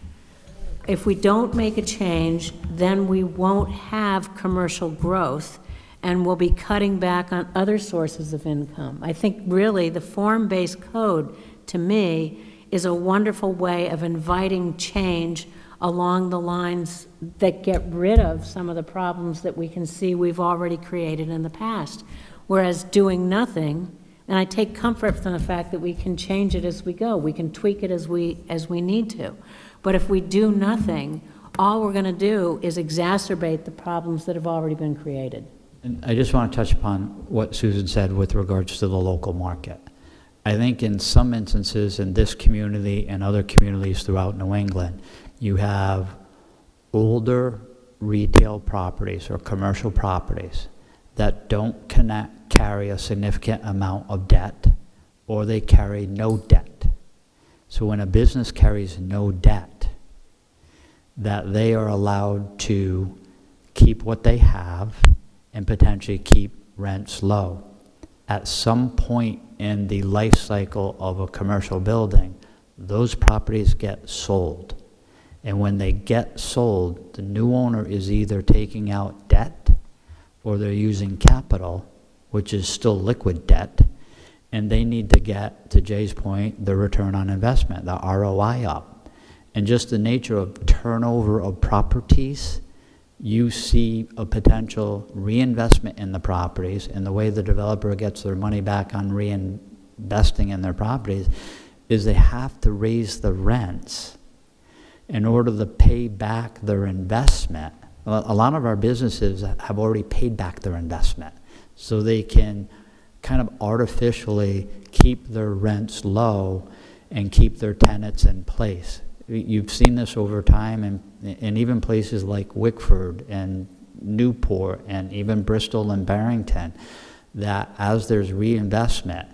then we won't have commercial growth, and we'll be cutting back on other sources of income. I think really the form-based code, to me, is a wonderful way of inviting change along the lines that get rid of some of the problems that we can see we've already created in the past. Whereas doing nothing, and I take comfort from the fact that we can change it as we go, we can tweak it as we need to. But if we do nothing, all we're going to do is exacerbate the problems that have already been created. And I just want to touch upon what Susan said with regards to the local market. I think in some instances in this community and other communities throughout New England, you have older retail properties or commercial properties that don't carry a significant amount of debt, or they carry no debt. So when a business carries no debt, that they are allowed to keep what they have and potentially keep rents low. At some point in the life cycle of a commercial building, those properties get sold. And when they get sold, the new owner is either taking out debt or they're using capital, which is still liquid debt, and they need to get, to Jay's point, the return on investment, the ROI up. And just the nature of turnover of properties, you see a potential reinvestment in the properties, and the way the developer gets their money back on reinvesting in their properties is they have to raise the rents in order to pay back their investment. A lot of our businesses have already paid back their investment, so they can kind of artificially keep their rents low and keep their tenants in place. You've seen this over time, and even places like Wickford and Newport and even Bristol and Barrington, that as there's reinvestment,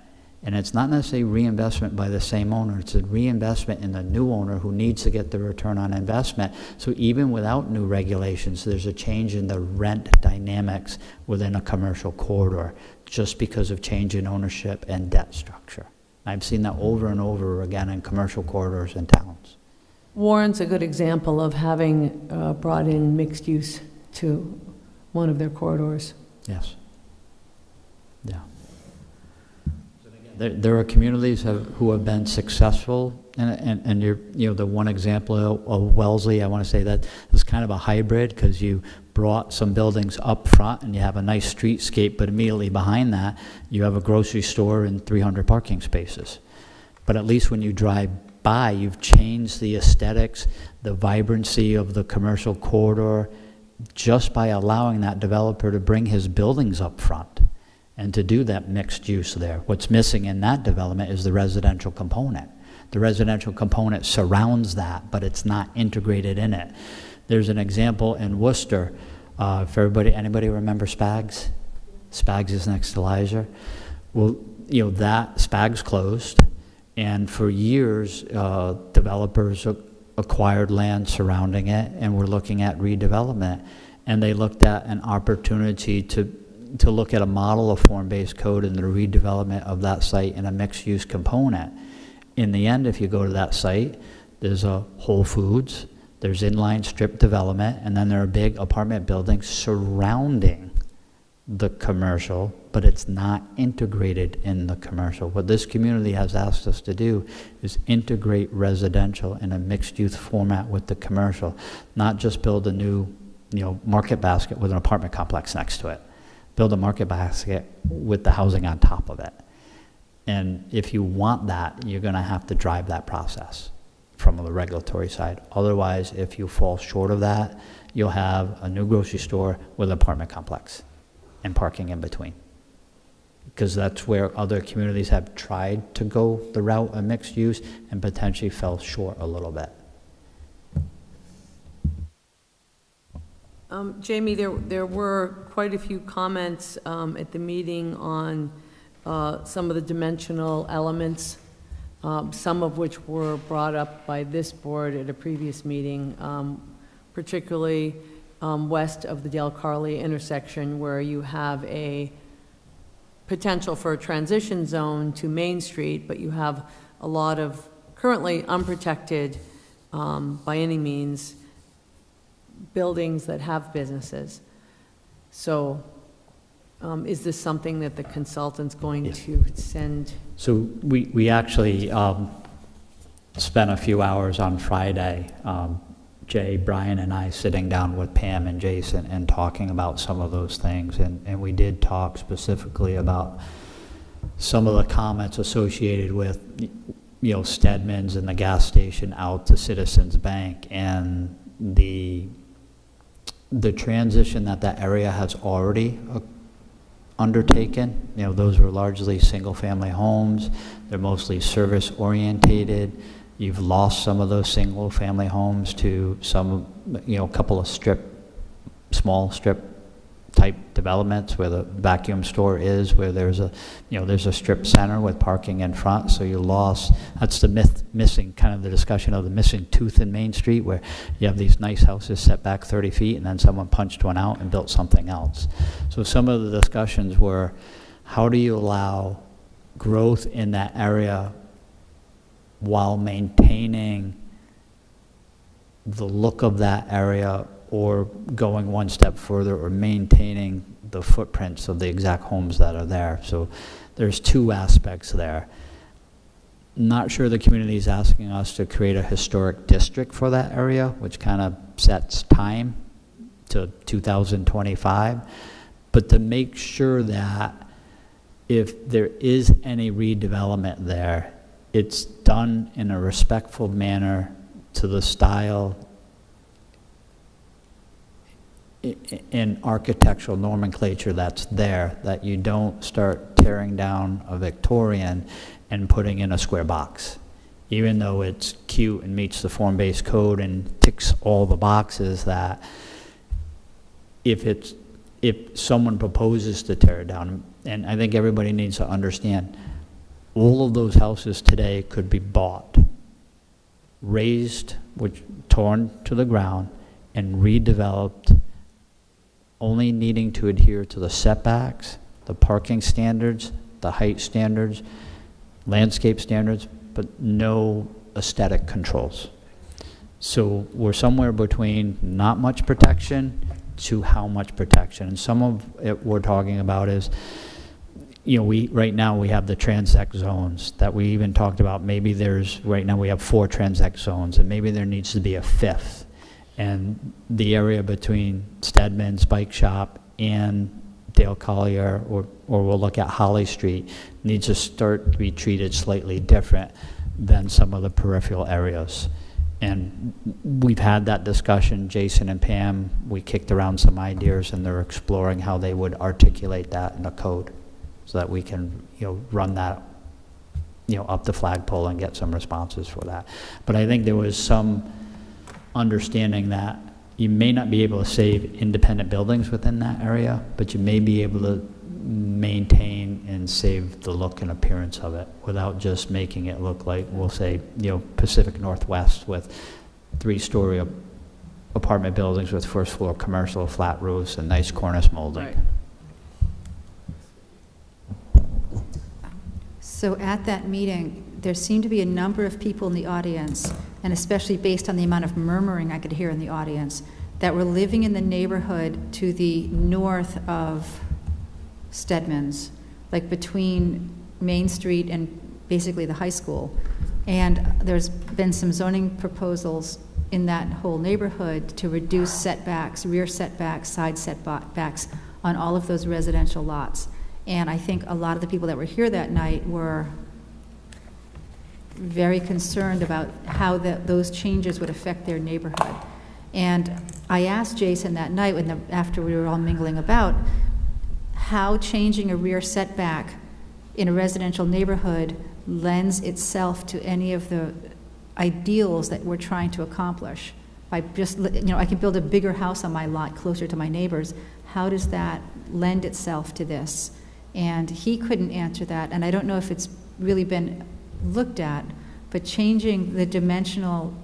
and it's not necessarily reinvestment by the same owner, it's a reinvestment in the new owner who needs to get the return on investment. So even without new regulations, there's a change in the rent dynamics within a commercial corridor just because of change in ownership and debt structure. I've seen that over and over again in commercial corridors and towns. Warren's a good example of having brought in mixed use to one of their corridors. Yes. Yeah. There are communities who have been successful, and the one example of Wellesley, I want to say that is kind of a hybrid, because you brought some buildings up front and you have a nice streetscape, but immediately behind that, you have a grocery store and 300 parking spaces. But at least when you drive by, you've changed the aesthetics, the vibrancy of the commercial corridor, just by allowing that developer to bring his buildings up front and to do that mixed use there. What's missing in that development is the residential component. The residential component surrounds that, but it's not integrated in it. There's an example in Worcester. If anybody remember Spags? Spags is next to Leisure. Well, that Spags closed, and for years, developers acquired land surrounding it and were looking at redevelopment. And they looked at an opportunity to look at a model of form-based code and the redevelopment of that site in a mixed-use component. In the end, if you go to that site, there's a Whole Foods, there's inline strip development, and then there are big apartment buildings surrounding the commercial, but it's not integrated in the commercial. What this community has asked us to do is integrate residential in a mixed-use format with the commercial, not just build a new, Market Basket with an apartment complex next to it. Build a Market Basket with the housing on top of it. And if you want that, you're going to have to drive that process from the regulatory side. Otherwise, if you fall short of that, you'll have a new grocery store with an apartment complex and parking in between. Because that's where other communities have tried to go the route of mixed use and potentially fell short a little bit. Jamie, there were quite a few comments at the meeting on some of the dimensional elements, some of which were brought up by this board at a previous meeting, particularly west of the Dale Carley intersection, where you have a potential for a transition zone to Main Street, but you have a lot of currently unprotected, by any means, buildings that have businesses. So is this something that the consultant's going to send? So we actually spent a few hours on Friday, Jay, Brian, and I sitting down with Pam and Jason and talking about some of those things. And we did talk specifically about some of the comments associated with, Stedman's and the gas station out to Citizens Bank, and the transition that area has already undertaken. Those were largely single-family homes. They're mostly service-orientated. You've lost some of those single-family homes to some, a couple of small strip type developments where the vacuum store is, where there's a strip center with parking in front. So you lost, that's the missing, kind of the discussion of the missing tooth in Main Street, where you have these nice houses set back 30 feet and then someone punched one out and built something else. So some of the discussions were, how do you allow growth in that area while maintaining the look of that area, or going one step further, or maintaining the footprints of the exact homes that are there. So there's two aspects there. Not sure the community is asking us to create a historic district for that area, which kind of sets time to 2025. But to make sure that if there is any redevelopment there, it's done in a respectful manner to the style in architectural nomenclature that's there, that you don't start tearing down a Victorian and putting in a square box. Even though it's cute and meets the form-based code and ticks all the boxes, that if someone proposes to tear it down, and I think everybody needs to understand, all of those houses today could be bought, razed, torn to the ground, and redeveloped, only needing to adhere to the setbacks, the parking standards, the height standards, landscape standards, but no aesthetic controls. So we're somewhere between not much protection to how much protection. And some of it we're talking about is, right now we have the transect zones that we even talked about. Maybe right now we have 4 transect zones, and maybe there needs to be a 5th. And the area between Stedman's Bike Shop and Dale Collier, or we'll look at Holly Street, needs to start to be treated slightly different than some of the peripheral areas. And we've had that discussion, Jason and Pam, we kicked around some ideas, and they're exploring how they would articulate that in a code so that we can, run that, up the flagpole and get some responses for that. But I think there was some understanding that you may not be able to save independent buildings within that area, but you may be able to maintain and save the look and appearance of it without just making it look like, we'll say, Pacific Northwest with 3-story apartment buildings with first floor commercial flat roofs and nice cornice molding. Right. So at that meeting, there seemed to be a number of people in the audience, and especially based on the amount of murmuring I could hear in the audience, that were living in the neighborhood to the north of Stedman's, like between Main Street and basically the high school. And there's been some zoning proposals in that whole neighborhood to reduce setbacks, rear setbacks, side setbacks on all of those residential lots. And I think a lot of the people that were here that night were very concerned about how those changes would affect their neighborhood. And I asked Jason that night, after we were all mingling about, how changing a rear setback in a residential neighborhood lends itself to any of the ideals that we're trying to accomplish. By just, I can build a bigger house on my lot closer to my neighbors. How does that lend itself to this? And he couldn't answer that, and I don't know if it's really been looked at, but changing the dimensional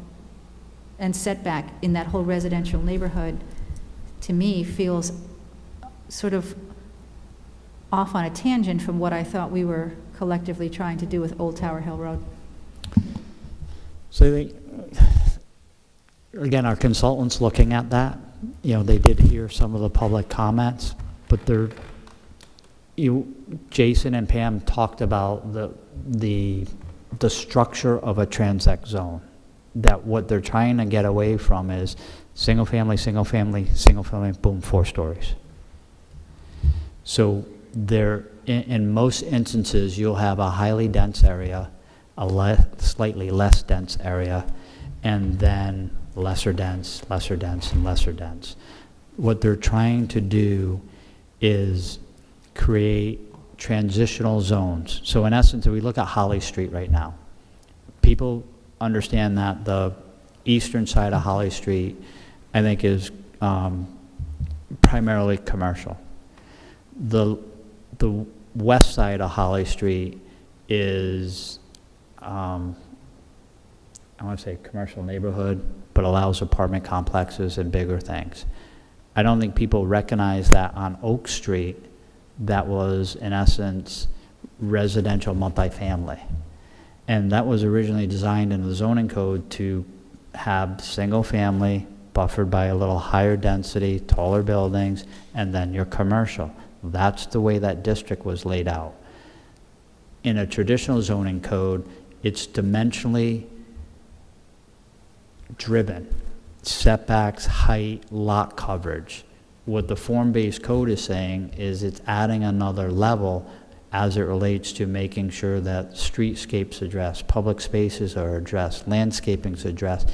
and setback in that whole residential neighborhood, to me, feels sort of off on a tangent from what I thought we were collectively trying to do with Old Tower Hill Road. So again, our consultants looking at that, they did hear some of the public comments, but Jason and Pam talked about the structure of a transect zone, that what they're trying to get away from is single family, boom, 4 stories. So in most instances, you'll have a highly dense area, a slightly less dense area, and then lesser dense, and lesser dense. What they're trying to do is create transitional zones. So in essence, if we look at Holly Street right now, people understand that the eastern side of Holly Street, I think, is primarily commercial. The west side of Holly Street is, I want to say commercial neighborhood, but allows apartment complexes and bigger things. I don't think people recognize that on Oak Street, that was, in essence, residential multifamily. And that was originally designed in the zoning code to have single family buffered by a little higher density, taller buildings, and then your commercial. That's the way that district was laid out. In a traditional zoning code, it's dimensionally driven. Setbacks, height, lot coverage. What the form-based code is saying is it's adding another level as it relates to making sure that streetscapes addressed, public spaces are addressed, landscaping's addressed,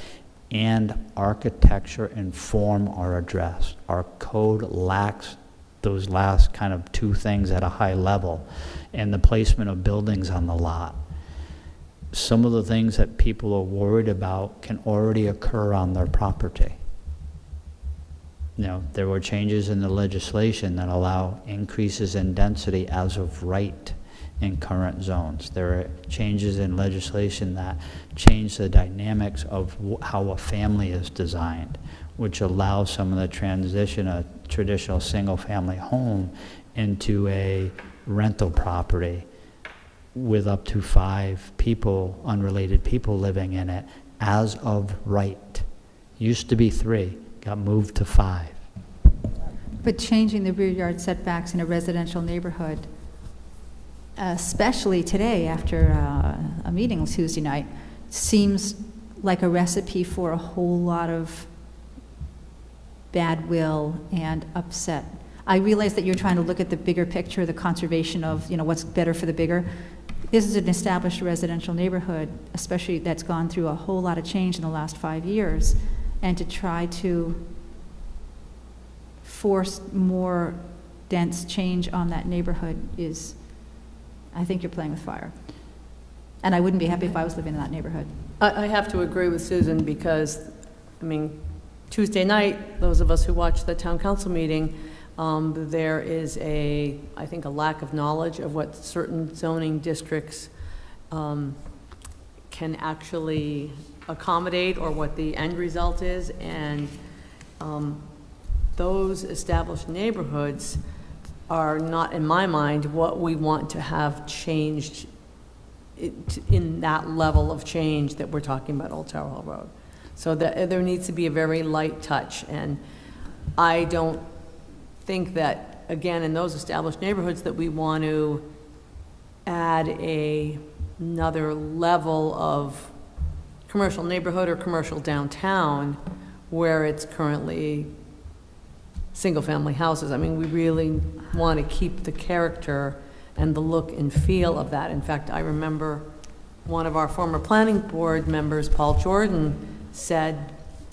and architecture and form are addressed. Our code lacks those last kind of 2 things at a high level, and the placement of buildings on the lot. Some of the things that people are worried about can already occur on their property. There were changes in the legislation that allow increases in density as of right in current zones. There are changes in legislation that change the dynamics of how a family is designed, which allows some of the transition of traditional single-family home into a rental property with up to 5 people, unrelated people living in it, as of right. Used to be 3, got moved to 5. But changing the rear yard setbacks in a residential neighborhood, especially today after a meeting Tuesday night, seems like a recipe for a whole lot of bad will and upset. I realize that you're trying to look at the bigger picture, the conservation of, what's better for the bigger. This is an established residential neighborhood, especially that's gone through a whole lot of change in the last 5 years, and to try to force more dense change on that neighborhood is, I think you're playing with fire. And I wouldn't be happy if I was living in that neighborhood. I have to agree with Susan because, Tuesday night, those of us who watched the town council meeting, there is I think a lack of knowledge of what certain zoning districts can actually accommodate or what the end result is. And those established neighborhoods are not, in my mind, what we want to have changed in that level of change that we're talking about Old Tower Hall Road. So there needs to be a very light touch. And I don't think that, again, in those established neighborhoods, that we want to add another level of commercial neighborhood or commercial downtown where it's currently single-family houses. We really want to keep the character and the look and feel of that. In fact, I remember one of our former planning board members, Paul Jordan, said,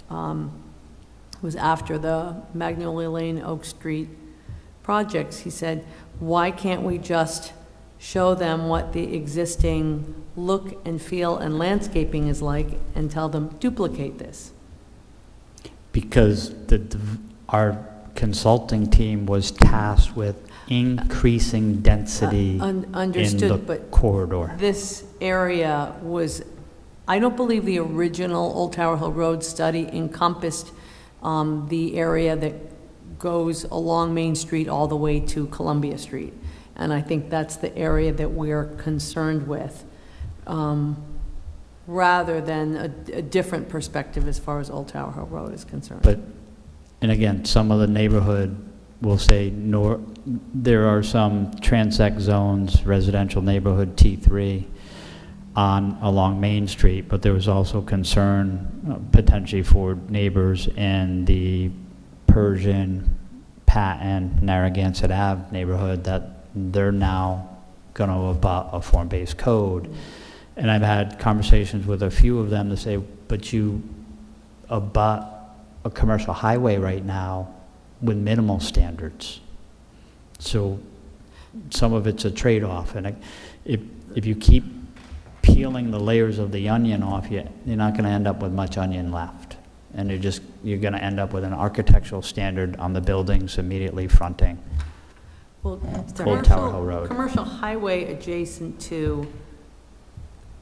was after the Magnolia Lane, Oak Street projects, he said, why can't we just show them what the existing look and feel and landscaping is like and tell them, duplicate this? Because our consulting team was tasked with increasing density in Understood, the but corridor. this area was, I don't believe the original Old Tower Hill Road study encompassed the area that goes along Main Street all the way to Columbia Street. And I think that's the area that we're concerned with, rather than a different perspective as far as Old Tower Hill Road is concerned. But, and again, some of the neighborhood will say, there are some transect zones, residential neighborhood T3 along Main Street, but there was also concern potentially for neighbors in the Persian, Patton, Narragansett Ave neighborhood that they're now going to abut a form-based code. And I've had conversations with a few of them to say, but you abut a commercial highway right now with minimal standards. So some of it's a trade-off. And if you keep peeling the layers of the onion off, you're not going to end up with much onion left. And you're going to end up with an architectural standard on the buildings immediately fronting Well, Old Tower Hill Road. commercial highway adjacent to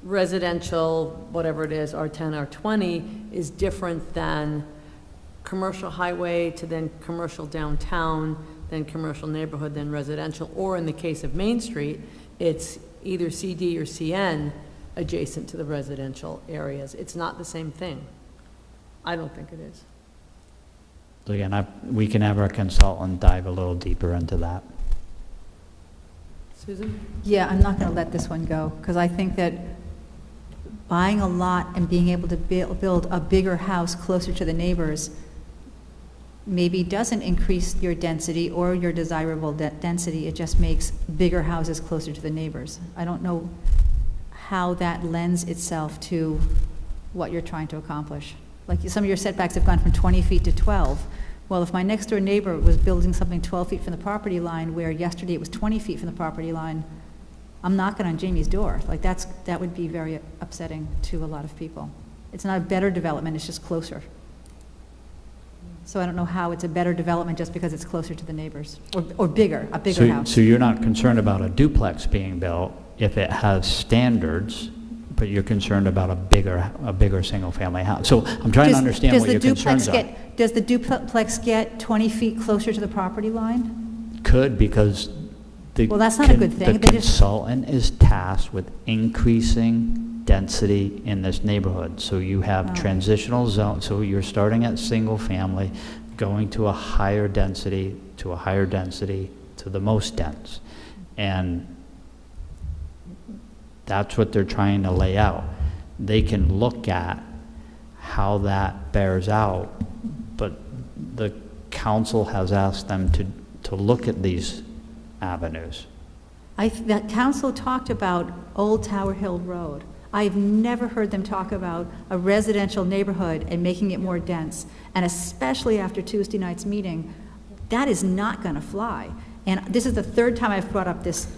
residential, whatever it is, R10, R20, is different than commercial highway to then commercial downtown, then commercial neighborhood, then residential, or in the case of Main Street, it's either CD or CN adjacent to the residential areas. It's not the same thing. I don't think it is. So again, we can have our consultant dive a little deeper into that. Susan? Yeah, I'm not going to let this one go, because I think that buying a lot and being able to build a bigger house closer to the neighbors maybe doesn't increase your density or your desirable density. It just makes bigger houses closer to the neighbors. I don't know how that lends itself to what you're trying to accomplish. Like some of your setbacks have gone from 20 feet to 12. Well, if my next door neighbor was building something 12 feet from the property line, where yesterday it was 20 feet from the property line, I'm knocking on Jamie's door. Like that would be very upsetting to a lot of people. It's not a better development, it's just closer. So I don't know how it's a better development just because it's closer to the neighbors, or bigger, a bigger house. So you're not concerned about a duplex being built if it has standards, but you're concerned about a bigger single-family house. So I'm trying to understand what your concerns are. Does the duplex get 20 feet closer to the property line? Could, because Well, that's not a good thing. the They just- consultant is tasked with increasing density in this neighborhood. So you have Oh. transitional zone, so you're starting at single-family, going to a higher density, to a higher density, to the most dense. And that's what they're trying to lay out. They can look at how that bears out, but the council has asked them to look at these avenues. That council talked about Old Tower Hill Road. I've never heard them talk about a residential neighborhood and making it more dense, and especially after Tuesday night's meeting, that is not going to fly. And this is the third time I've brought up this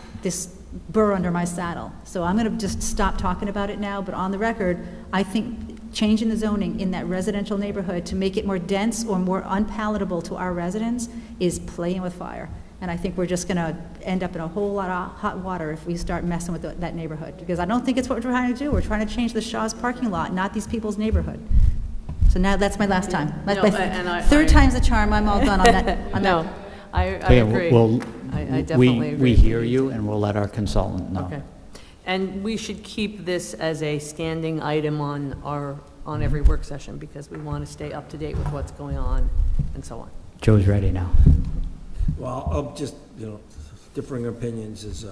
burr under my saddle. So I'm going to just stop talking about it now, but on the record, I think changing the zoning in that residential neighborhood to make it more dense or more unpalatable to our residents is playing with fire. And I think we're just going to end up in a whole lot of hot water if we start messing with that neighborhood. Because I don't think it's what we're trying to do. We're trying to change the Shaw's parking lot, not these people's neighborhood. So now that's my last time. That's No, my and I- third time's the charm. I'm all done on that. No, I Okay, agree. well, I definitely agree. we hear you, and we'll let our consultant know. Okay. And we should keep this as a standing item on every work session, because we want to stay up to date with what's going on and so on. Joe's ready now. Well, I'll just, differing opinions is,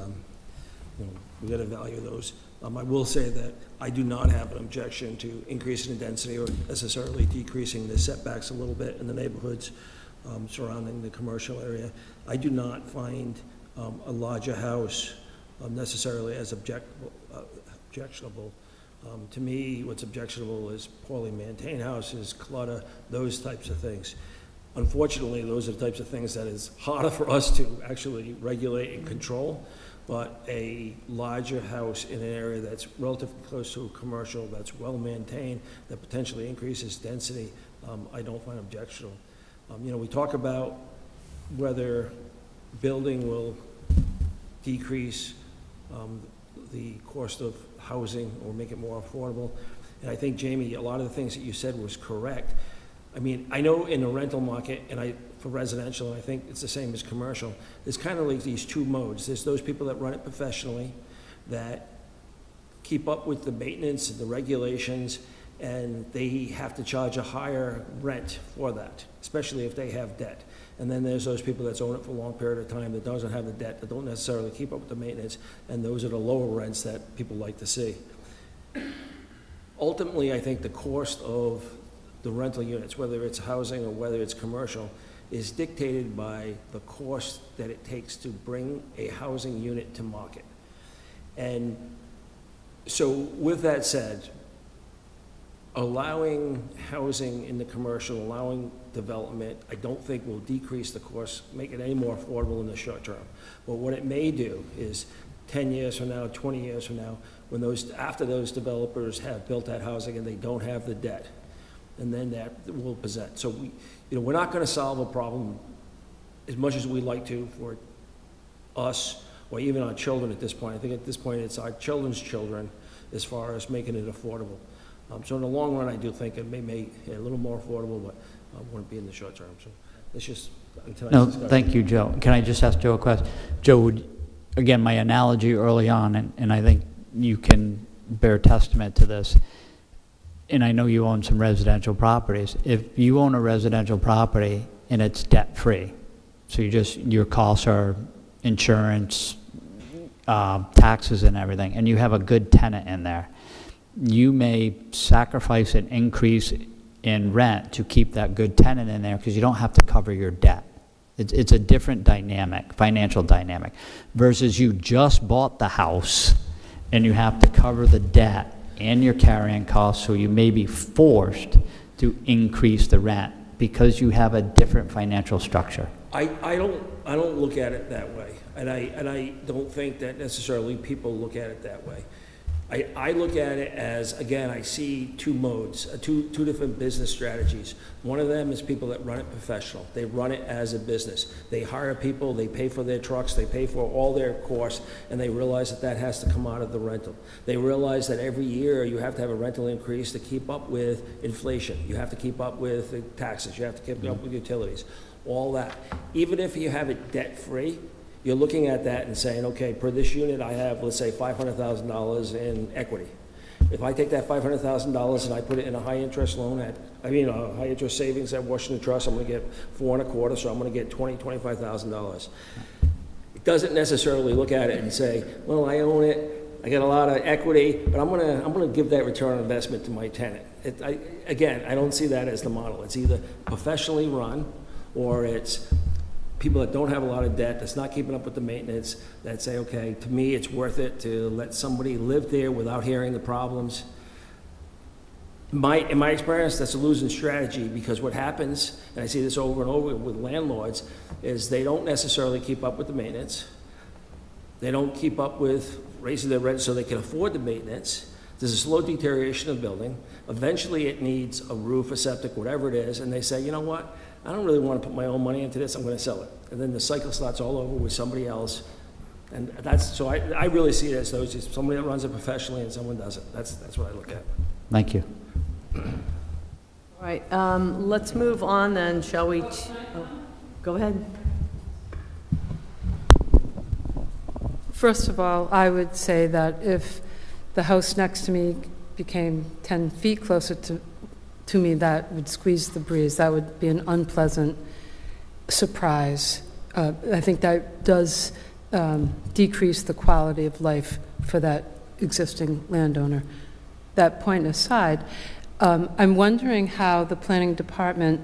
we got to value those. I will say that I do not have an objection to increasing the density or necessarily decreasing the setbacks a little bit in the neighborhoods surrounding the commercial area. I do not find a larger house necessarily as objectionable. To me, what's objectionable is poorly maintained houses, clutter, those types of things. Unfortunately, those are the types of things that is harder for us to actually regulate and control, but a larger house in an area that's relatively close to a commercial, that's well-maintained, that potentially increases density, I don't find objectionable. We talk about whether building will decrease the cost of housing or make it more affordable, and I think, Jamie, a lot of the things that you said was correct. I mean, I know in the rental market, and for residential, and I think it's the same as commercial, there's kind of like these two modes. There's those people that run it professionally, that keep up with the maintenance and the regulations, and they have to charge a higher rent for that, especially if they have debt. And then there's those people that own it for a long period of time that doesn't have the debt, that don't necessarily keep up with the maintenance, and those are the lower rents that people like to see. Ultimately, I think the cost of the rental units, whether it's housing or whether it's commercial, is dictated by the cost that it takes to bring a housing unit to market. And so with that said, allowing housing in the commercial, allowing development, I don't think will decrease the cost, make it any more affordable in the short term. But what it may do is 10 years from now, 20 years from now, when after those developers have built that housing and they don't have the debt, and then that will present. So we're not going to solve a problem as much as we'd like to for us or even our children at this point. I think at this point it's our children's children as far as making it affordable. So in the long run, I do think it may make it a little more affordable, but wouldn't be in the short term. So it's just No, thank you, Joe. Can I just ask Joe a question? Joe, again, my analogy early on, and I think you can bear testament to this, and I know you own some residential properties. If you own a residential property and it's debt-free, so your costs are insurance, taxes and everything, and you have a good tenant in there, you may sacrifice an increase in rent to keep that good tenant in there because you don't have to cover your debt. It's a different dynamic, financial dynamic, versus you just bought the house and you have to cover the debt and your carrying costs, so you may be forced to increase the rent because you have a different financial structure. I don't look at it that way, and I don't think that necessarily people look at it that way. I look at it as, again, I see two modes, two different business strategies. One of them is people that run it professional. They run it as a business. They hire people, they pay for their trucks, they pay for all their costs, and they realize that has to come out of the rental. They realize that every year you have to have a rental increase to keep up with inflation. You have to keep up with the taxes. You have to keep up with utilities, all that. Even if you have it debt-free, you're looking at that and saying, okay, per this unit I have, let's say, $500,000 in equity. If I take that $500,000 and I put it in a high-interest loan a high-interest savings at Washington Trust, I'm gonna get 4.25, so I'm gonna get $25,000. It doesn't necessarily look at it and say, well, I own it, I got a lot of equity, but I'm gonna give that return on investment to my tenant. Again, I don't see that as the model. It's either professionally run, or it's people that don't have a lot of debt, that's not keeping up with the maintenance, that say, okay, to me, it's worth it to let somebody live there without hearing the problems. In my experience, that's a losing strategy, because what happens, and I see this over and over with landlords, is they don't necessarily keep up with the maintenance. They don't keep up with raising their rent so they can afford the maintenance. There's a slow deterioration of the building. Eventually, it needs a roof, a septic, whatever it is, and they say, you know what? I don't really want to put my own money into this, I'm going to sell it. And then the cycle starts all over with somebody else. And so I really see it as those, just somebody that runs it professionally and someone doesn't. That's what I look at. Thank you. All right, let's move on then, shall we? Go ahead. First of all, I would say that if the house next to me became 10 feet closer to me, that would squeeze the breeze. That would be an unpleasant surprise. I think that does decrease the quality of life for that existing landowner. That point aside, I'm wondering how the planning department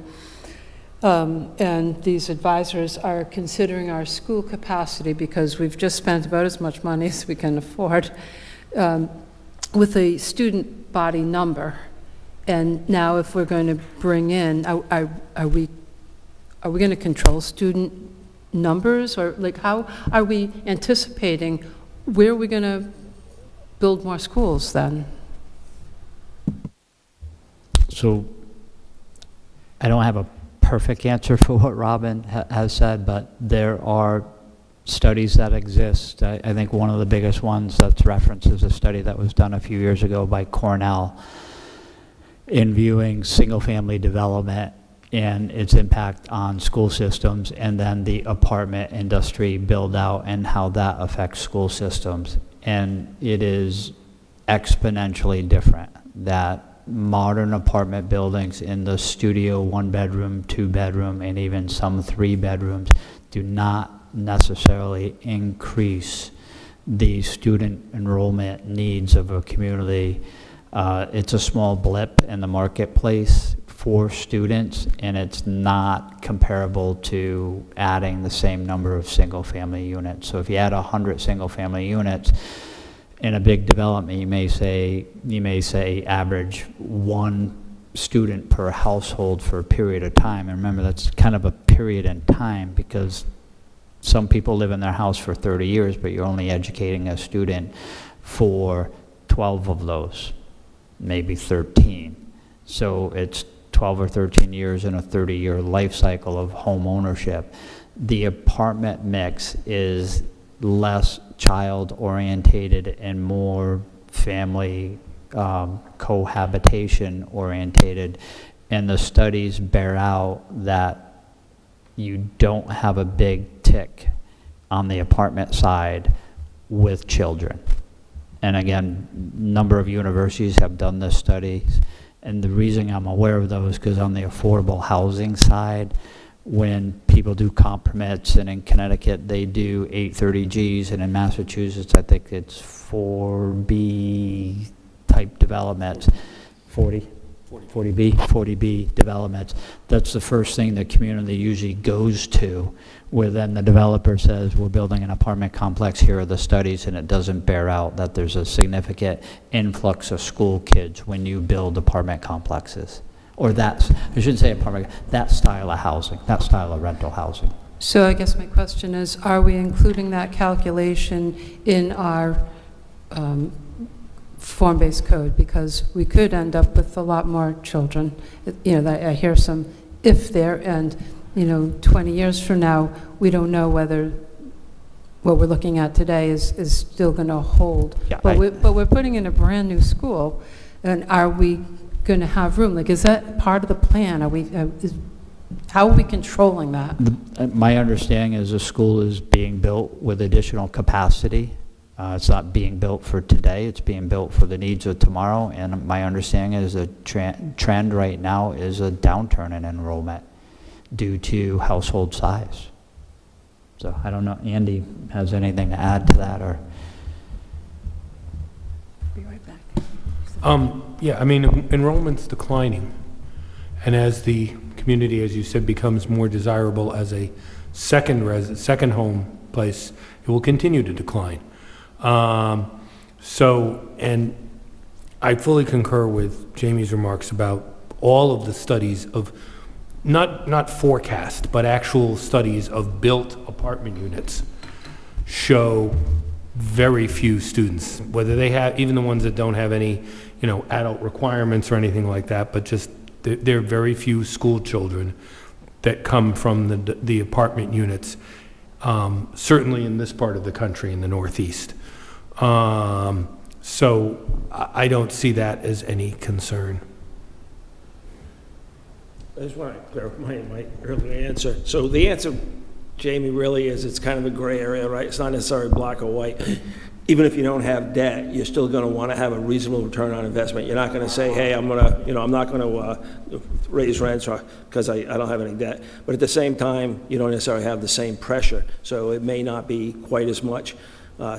and these advisors are considering our school capacity, because we've just spent about as much money as we can afford with a student body number. And now if we're going to bring in, are we going to control student numbers? Or like, how are we anticipating where are we going to build more schools then? So I don't have a perfect answer for what Robin has said, but there are studies that exist. I think one of the biggest ones that's referenced is a study that was done a few years ago by Cornell in viewing single-family development and its impact on school systems, and then the apartment industry build-out and how that affects school systems. And it is exponentially different, that modern apartment buildings in the studio 1-bedroom, 2-bedroom, and even some 3 bedrooms do not necessarily increase the student enrollment needs of a community. It's a small blip in the marketplace for students, and it's not comparable to adding the same number of single-family units. So if you add 100 single-family units in a big development, you may say average 1 student per household for a period of time. And remember, that's kind of a period in time, because some people live in their house for 30 years, but you're only educating a student for 12 of those, maybe 13. So it's 12 or 13 years in a 30-year life cycle of home ownership. The apartment mix is less child-orientated and more family cohabitation-orientated. And the studies bear out that you don't have a big tick on the apartment side with children. And again, a number of universities have done this study. And the reason I'm aware of those is because on the affordable housing side, when people do comp permits, and in Connecticut they do 830Gs, and in Massachusetts I think it's 4B type developments, 40B developments. That's the first thing the community usually goes to, where then the developer says, we're building an apartment complex, here are the studies, and it doesn't bear out that there's a significant influx of school kids when you build apartment complexes. Or I shouldn't say apartment, that style of housing, that style of rental housing. So I guess my question is, are we including that calculation in our form-based code? Because we could end up with a lot more children. I hear some if there, and 20 years from now, we don't know whether what we're looking at today is still going to hold. Yeah, but we're putting in a brand new school, and are we going to have room? Like, is that part of the plan? How are we controlling that? My understanding is the school is being built with additional capacity, It's not being built for today, it's being built for the needs of tomorrow, and my understanding is the trend right now is a downturn in enrollment due to household size. So I don't know, Andy has anything to add to that, or? Be right back. Yeah, I mean, enrollment's declining, and as the community, as you said, becomes more desirable as a second home place, it will continue to decline. And I fully concur with Jamie's remarks about all of the studies of, not forecast, but actual studies of built apartment units show very few students, whether they have, even the ones that don't have any, adult requirements or anything like that, but just, there are very few school children that come from the apartment units, certainly in this part of the country, in the Northeast. So I don't see that as any concern. I just want to clarify my earlier answer. So the answer, Jamie, really is it's kind of a gray area, right? It's not necessarily black or white. Even if you don't have debt, you're still going to want to have a reasonable return on investment. You're not going to say, hey, I'm not going to raise rents because I don't have any debt. But at the same time, you don't necessarily have the same pressure. So it may not be quite as much.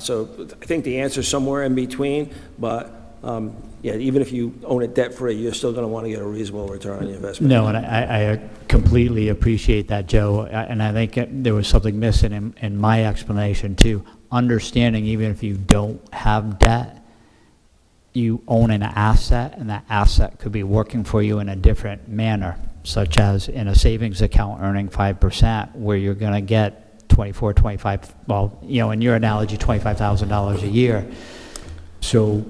So I think the answer is somewhere in between. But yeah, even if you own it debt-free, you're still going to want to get a reasonable return on your investment. No, and I completely appreciate that, Joe, and I think there was something missing in my explanation too. Understanding even if you don't have debt, you own an asset, and that asset could be working for you in a different manner, such as in a savings account earning 5%, where you're going to get 24, 25, well, in your analogy, $25,000 a year. So,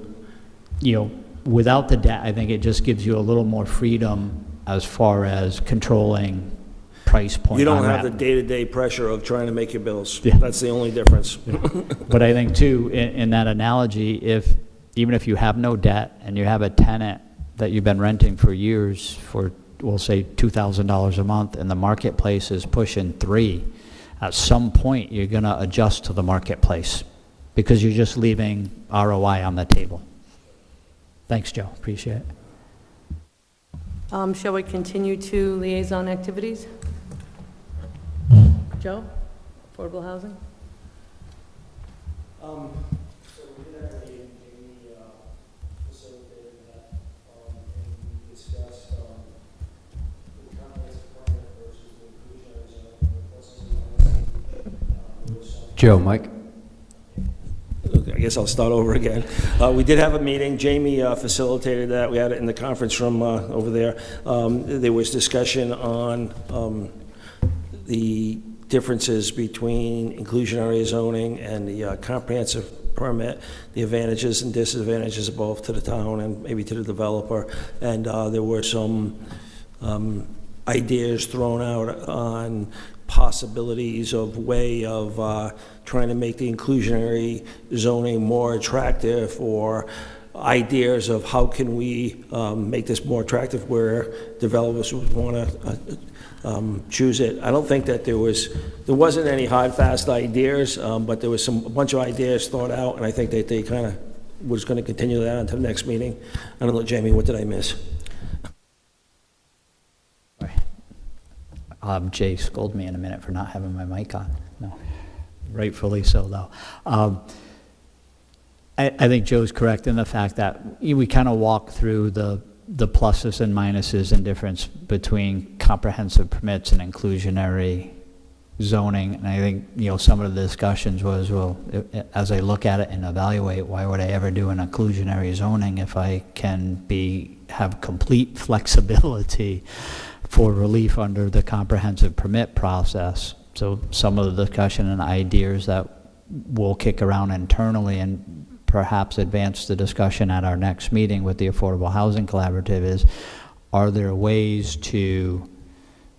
without the debt, I think it just gives you a little more freedom as far as controlling price point. You don't on have that. the day-to-day pressure of trying to make your bills. Yeah. That's the only difference. But I think too, in that analogy, even if you have no debt and you have a tenant that you've been renting for years for, we'll say, $2,000 a month, and the marketplace is pushing $3,000, at some point you're going to adjust to the marketplace because you're just leaving ROI on the table. Thanks, Joe. Appreciate it. Shall we continue to liaison activities? Joe, affordable housing? So we did have a meeting, Jamie facilitated that, and we discussed the comprehensive plan versus the inclusionary zone, the pluses and minuses. Joe, Mike? Okay, I guess I'll start over again. We did have a meeting. Jamie facilitated that. We had it in the conference room over there. There was discussion on the differences between inclusionary zoning and the comprehensive permit, the advantages and disadvantages of both to the town and maybe to the developer. And there were some ideas thrown out on possibilities of way of trying to make the inclusionary zoning more attractive, or ideas of how can we make this more attractive where developers would want to choose it. I don't think that there wasn't any hard, fast ideas, but there was a bunch of ideas thought out, and I think that they kind of was going to continue that until the next meeting. I don't know, Jamie, what did I miss? Jay scold me in a minute for not having my mic on. No, rightfully so, though. I think Joe's correct in the fact that we kind of walk through the pluses and minuses and difference between comprehensive permits and inclusionary zoning. And I think, some of the discussions was, well, as I look at it and evaluate, why would I ever do an inclusionary zoning if I can have complete flexibility for relief under the comprehensive permit process? So some of the discussion and ideas that we'll kick around internally and perhaps advance the discussion at our next meeting with the Affordable Housing Collaborative is, are there ways to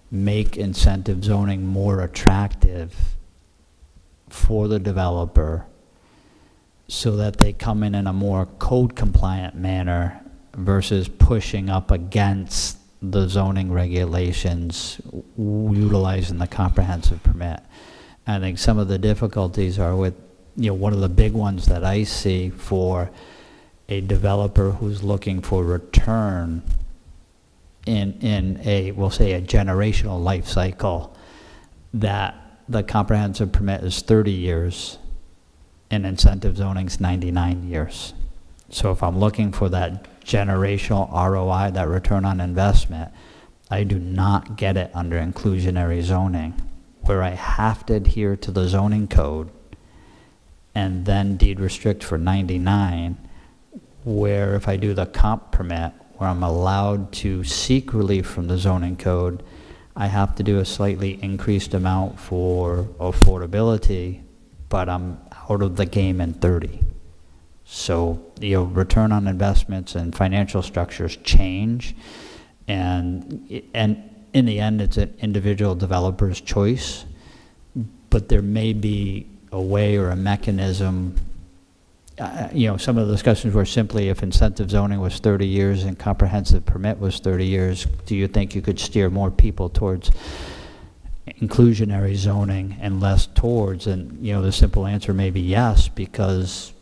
make incentive zoning more attractive for the developer so that they come in a more code compliant manner versus pushing up against the zoning regulations utilizing the comprehensive permit? I think some of the difficulties are with one of the big ones that I see for a developer who's looking for return in a, we'll say, a generational life cycle, that the comprehensive permit is 30 years and incentive zoning's 99 years. So if I'm looking for that generational ROI, that return on investment, I do not get it under inclusionary zoning, where I have to adhere to the zoning code and then deed restrict for 99, where if I do the comp permit, where I'm allowed to seek relief from the zoning code, I have to do a slightly increased amount for affordability, but I'm out of the game in 30. So, return on investments and financial structures change, and in the end, it's an individual developer's choice, but there may be a way or a mechanism. Some of the discussions were simply if incentive zoning was 30 years and comprehensive permit was 30 years, do you think you could steer more people towards inclusionary zoning and less towards? And, the simple answer may be yes, because,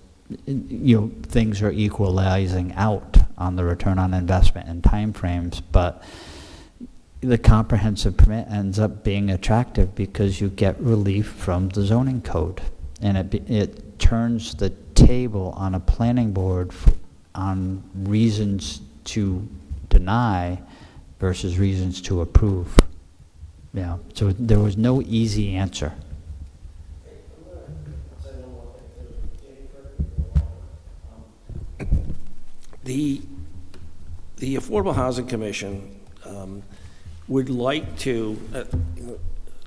things are equalizing out on the return on investment and timeframes, but the comprehensive permit ends up being attractive because you get relief from the zoning code. And it turns the table on a planning board on reasons to deny versus reasons to approve. Yeah, so there was no easy answer. The Affordable Housing Commission would like to,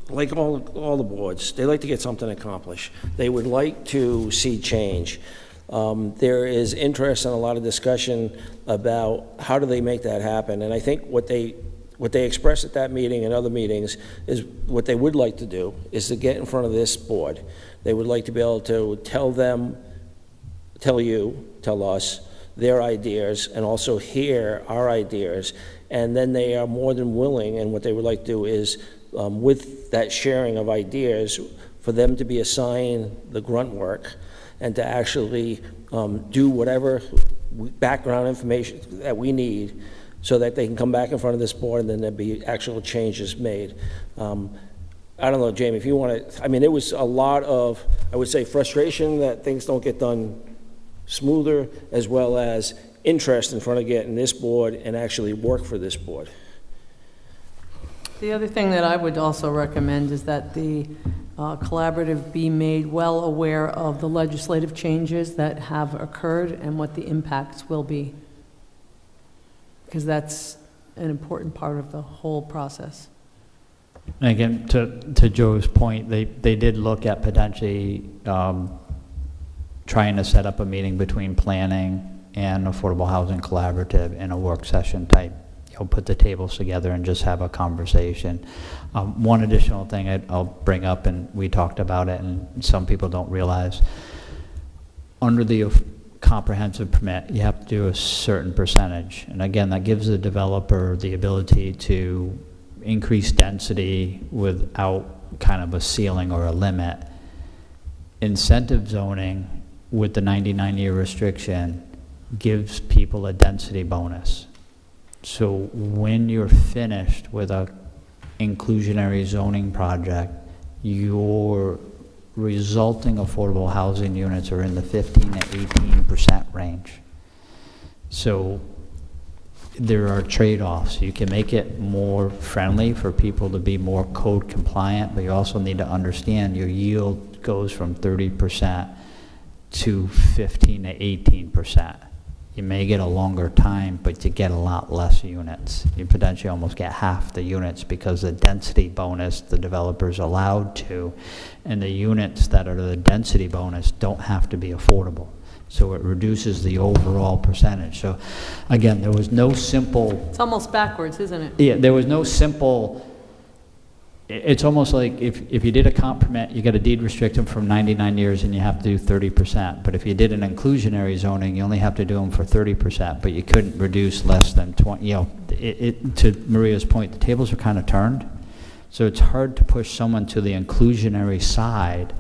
like all the boards, they like to get something accomplished. They would like to see change. There is interest and a lot of discussion about how do they make that happen. And I think what they expressed at that meeting and other meetings is what they would like to do is to get in front of this board. They would like to be able to tell us their ideas and also hear our ideas. And then they are more than willing, and what they would like to do is, with that sharing of ideas, for them to be assigned the grunt work and to actually do whatever background information that we need so that they can come back in front of this board and then there'll be actual changes made. I don't know, Jamie, if you want to, there was a lot of, I would say, frustration that things don't get done smoother, as well as interest in front of getting this board and actually work for this board. The other thing that I would also recommend is that the collaborative be made well aware of the legislative changes that have occurred and what the impacts will be, because that's an important part of the whole process. And again, to Joe's point, they did look at potentially trying to set up a meeting between planning and Affordable Housing Collaborative in a work session type, put the tables together and just have a conversation. One additional thing I'll bring up, and we talked about it, and some people don't realize, under the comprehensive permit, you have to do a certain percentage. And again, that gives the developer the ability to increase density without kind of a ceiling or a limit. Incentive zoning with the 99-year restriction gives people a density bonus. So when you're finished with a inclusionary zoning project, your resulting affordable housing units are in the 15 to 18% range. So there are trade-offs. You can make it more friendly for people to be more code compliant, but you also need to understand your yield goes from 30% to 15 to 18%. You may get a longer time, but you get a lot less units. You potentially almost get half the units because the density bonus the developer's allowed to, and the units that are the density bonus don't have to be affordable. So it reduces the overall percentage. So again, there was no simple... It's almost backwards, isn't it? Yeah, there was no simple... It's almost like if you did a comp permit, you got a deed restriction from 99 years and you have to do 30%. But if you did an inclusionary zoning, you only have to do them for 30%, but you couldn't reduce less than 20. To Maria's point, the tables are kind of turned. So it's hard to push someone to the inclusionary side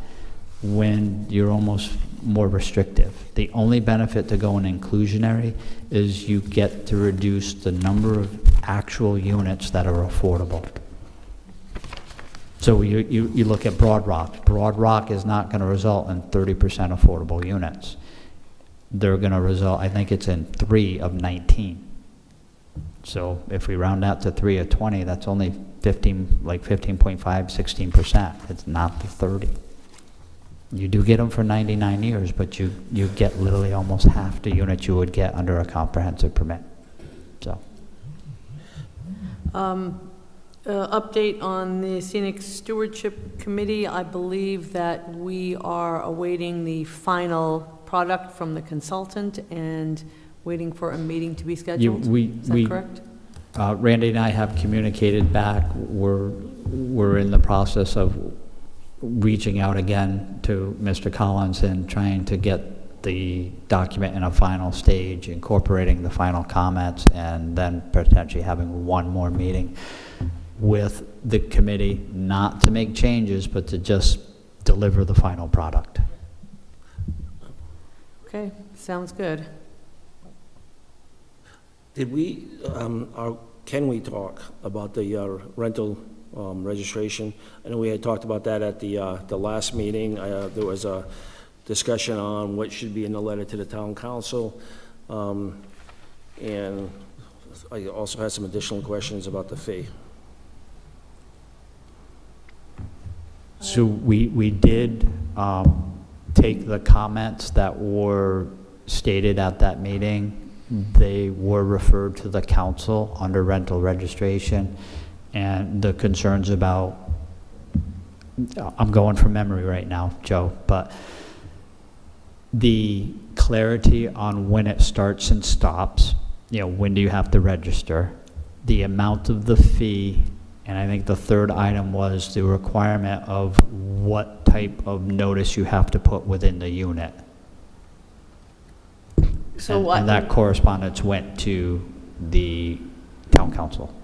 when you're almost more restrictive. The only benefit to going inclusionary is you get to reduce the number of actual units that are affordable. So you look at Broad Rock. Broad Rock is not going to result in 30% affordable units. They're going to result, I think it's in 3 of 19. So if we round out to 3 of 20, that's only 15, like 15.5, 16%. It's not the 30. You do get them for 99 years, but you get literally almost half the units you would get under a comprehensive permit. So. Update on the Scenic Stewardship Committee. I believe that we are awaiting the final product from the consultant and waiting for a meeting to be scheduled. Is that correct? Randy and I have communicated back. We're in the process of reaching out again to Mr. Collins and trying to get the document in a final stage, incorporating the final comments, and then potentially having one more meeting with the committee, not to make changes, but to just deliver the final product. Okay, sounds good. Did we, can we talk about the rental registration? I know we had talked about that at the last meeting. There was a discussion on what should be in the letter to the town council. And I also had some additional questions about the fee. So we did take the comments that were stated at that meeting. They were referred to the council under rental registration, and the concerns about, I'm going from memory right now, Joe, but the clarity on when it starts and stops, when do you have to register, the amount of the fee, and I think the third item was the requirement of what type of notice you have to put within the unit. So And that correspondence went to the town council.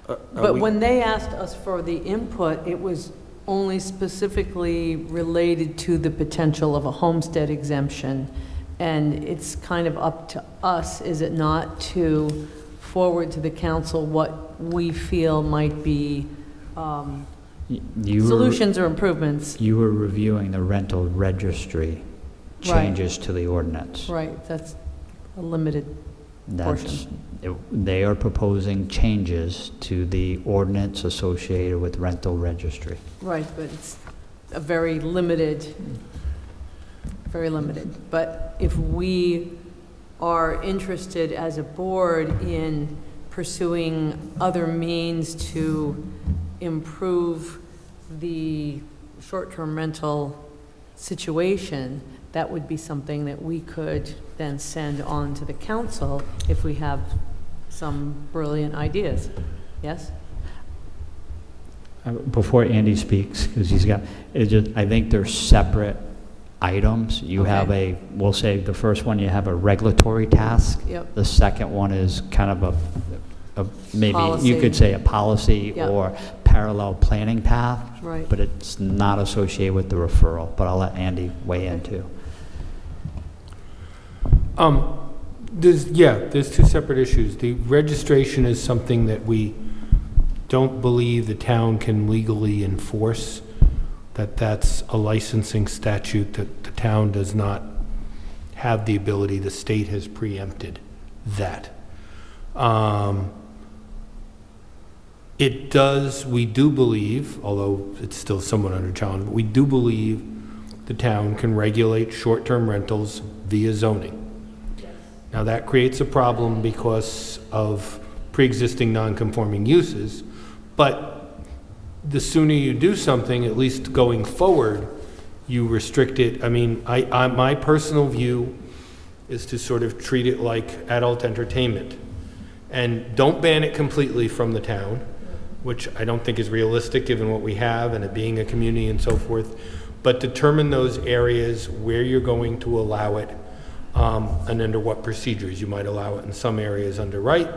But when they asked us for the input, it was only specifically related to the potential of a homestead exemption. And it's kind of up to us, is it not, to forward to the council what we feel might be solutions or improvements. You were reviewing the rental registry changes to the ordinance. Right, that's a limited portion. They are proposing changes to the ordinance associated with rental registry. Right, but it's a very limited. But if we are interested as a board in pursuing other means to improve the short-term rental situation, that would be something that we could then send on to the council if we have some brilliant ideas. Yes? Before Andy speaks, because I think they're separate items. You have we'll say the first one, you have a regulatory task. Yep. The second one is kind of a maybe Policy. you could say a policy Yep. or parallel planning path. Right. But it's not associated with the referral. But I'll let Andy weigh in too. There's two separate issues. The registration is something that we don't believe the town can legally enforce, that's a licensing statute that the town does not have the ability, the state has preempted that. We do believe, although it's still somewhat under challenge, but we do believe the town can regulate short-term rentals via zoning. Now, that creates a problem because of pre-existing non-conforming uses, but the sooner you do something, at least going forward, you restrict it. I mean, my personal view is to sort of treat it like adult entertainment. And don't ban it completely from the town, which I don't think is realistic given what we have and it being a community and so forth, but determine those areas where you're going to allow it and under what procedures. You might allow it in some areas under right,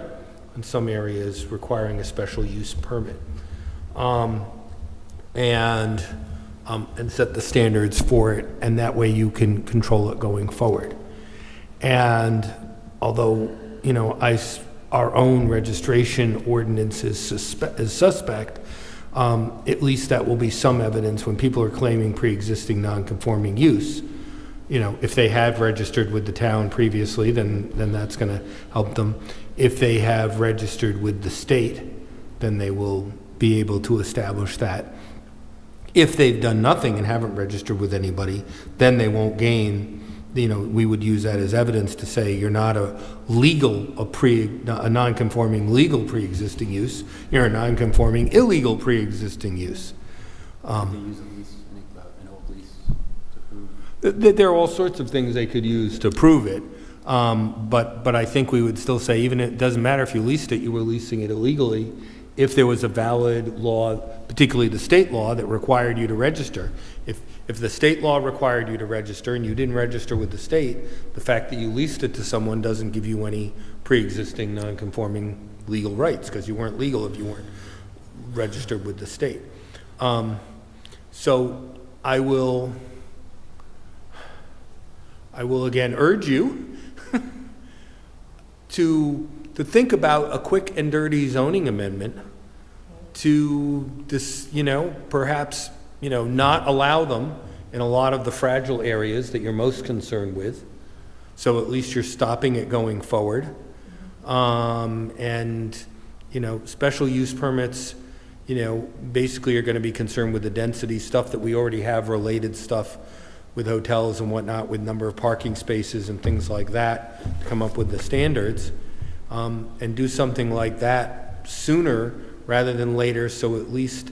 in some areas requiring a special use permit. and set the standards for it, and that way you can control it going forward. And although, you know, our own registration ordinance is suspect, at least that will be some evidence when people are claiming pre-existing non-conforming use. You know, if they have registered with the town previously, then that's going to help them. If they have registered with the state, then they will be able to establish that. If they've done nothing and haven't registered with anybody, then they won't gain, you know, we would use that as evidence to say you're not a non-conforming legal pre-existing use, you're a non-conforming illegal pre-existing use. There are all sorts of things they could use to prove it, but I think we would still say, even it doesn't matter if you leased it, you were leasing it illegally. If there was a valid law, particularly the state law, that required you to register. If the state law required you to register and you didn't register with the state, the fact that you leased it to someone doesn't give you any pre-existing non-conforming legal rights, because you weren't legal if you weren't registered with the state. So I will again urge you to think about a quick and dirty zoning amendment to this, you know, perhaps, you know, not allow them in a lot of the fragile areas that you're most concerned with. So at least you're stopping it going forward. And, you know, special use permits, you know, basically are going to be concerned with the density stuff that we already have, related stuff with hotels and whatnot, with number of parking spaces and things like that, to come up with the standards, and do something like that sooner rather than later, so at least,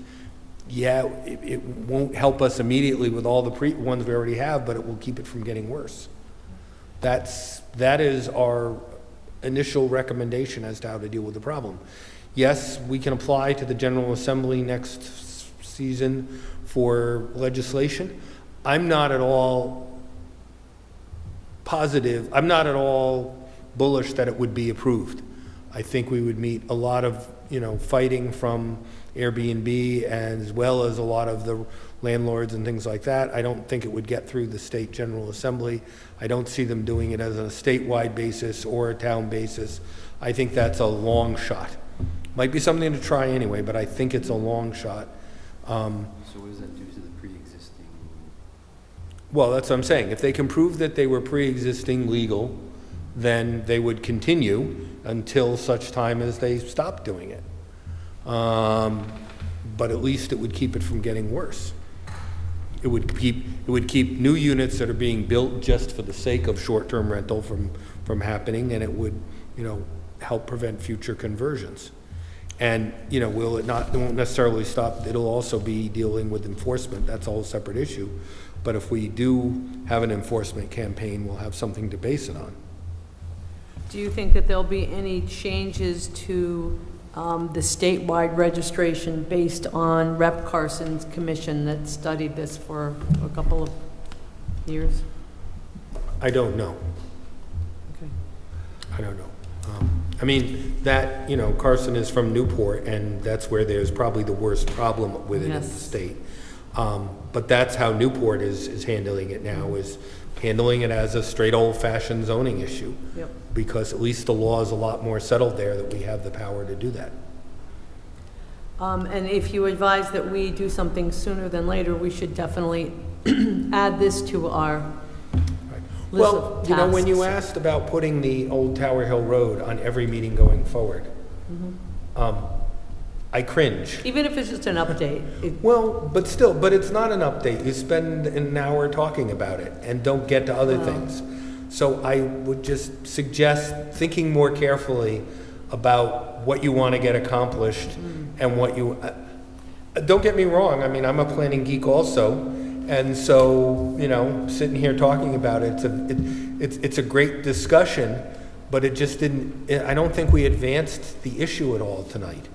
yeah, it won't help us immediately with all the ones we already have, but it will keep it from getting worse. That is our initial recommendation as to how to deal with the problem. Yes, we can apply to the General Assembly next season for legislation. I'm not at all positive, I'm not at all bullish that it would be approved. I think we would meet a lot of, you know, fighting from Airbnb, as well as a lot of the landlords and things like that. I don't think it would get through the state General Assembly. I don't see them doing it as a statewide basis or a town basis. I think that's a long shot. Might be something to try anyway, but I think it's a long shot. So what does that do to the pre-existing? Well, that's what I'm saying. If they can prove that they were pre-existing legal, then they would continue until such time as they stop doing it. But at least it would keep it from getting worse. It would keep new units that are being built just for the sake of short-term rental from happening, and it would, you know, help prevent future conversions. And, you know, it won't necessarily stop. It'll also be dealing with enforcement. That's a whole separate issue. But if we do have an enforcement campaign, we'll have something to base it on. Do you think that there'll be any changes to the statewide registration based on Rep. Carson's commission that studied this for a couple of years? I don't know. Okay. I don't know. I mean, that, you know, Carson is from Newport, and that's where there's probably the worst problem with it in the Yes. state. But that's how Newport is handling it now, is handling it as a straight old-fashioned zoning issue. Yep. Because at least the law is a lot more settled there, that we have the power to do that. And if you advise that we do something sooner than later, we should definitely add this to our list Well, of you know, when you tasks. asked about putting the old Tower Hill Road on every meeting going forward, I cringe. Even if it's just an update. Well, but still, but it's not an update. You spend an hour talking about it and don't get to other things. So I would just suggest thinking more carefully about what you want to get accomplished and what you, don't get me wrong, I mean, I'm a planning geek also, and so, you know, sitting here talking about it, it's a great discussion, but it just didn't, I don't think we advanced the issue at all tonight.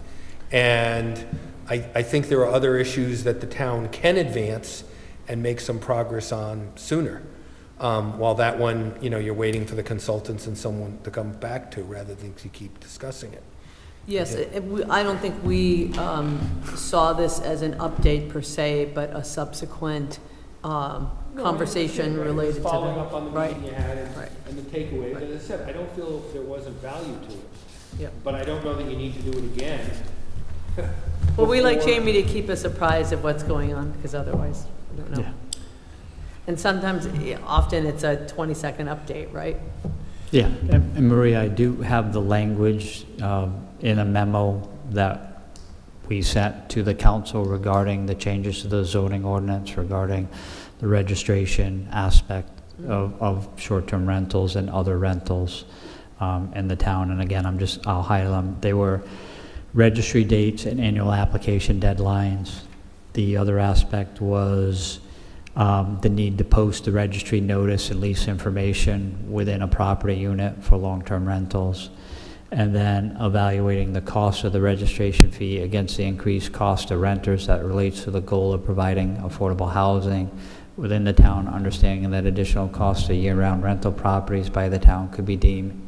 And I think there are other issues that the town can advance and make some progress on sooner. While that one, you know, you're waiting for the consultants and someone to come back to, rather than to keep discussing it. Yes, I don't think we saw this as an update per se, but a subsequent conversation related to the... Following up on the right, meeting you had right. and the takeaways. As I said, I don't feel there wasn't value to it. Yep. But I don't know that you need to do it again. Well, we like before- Jamie to keep us apprised of what's going on, because otherwise, we don't know. Yeah. And sometimes, often it's a 20-second update, right? Yeah, and Maria, I do have the language in a memo that we sent to the council regarding the changes to the zoning ordinance, regarding the registration aspect of short-term rentals and other rentals in the town. And again, I'll highlight them. They were registry dates and annual application deadlines. The other aspect was the need to post the registry notice and lease information within a property unit for long-term rentals, and then evaluating the cost of the registration fee against the increased cost of renters that relates to the goal of providing affordable housing within the town, understanding that additional costs of year-round rental properties by the town could be deemed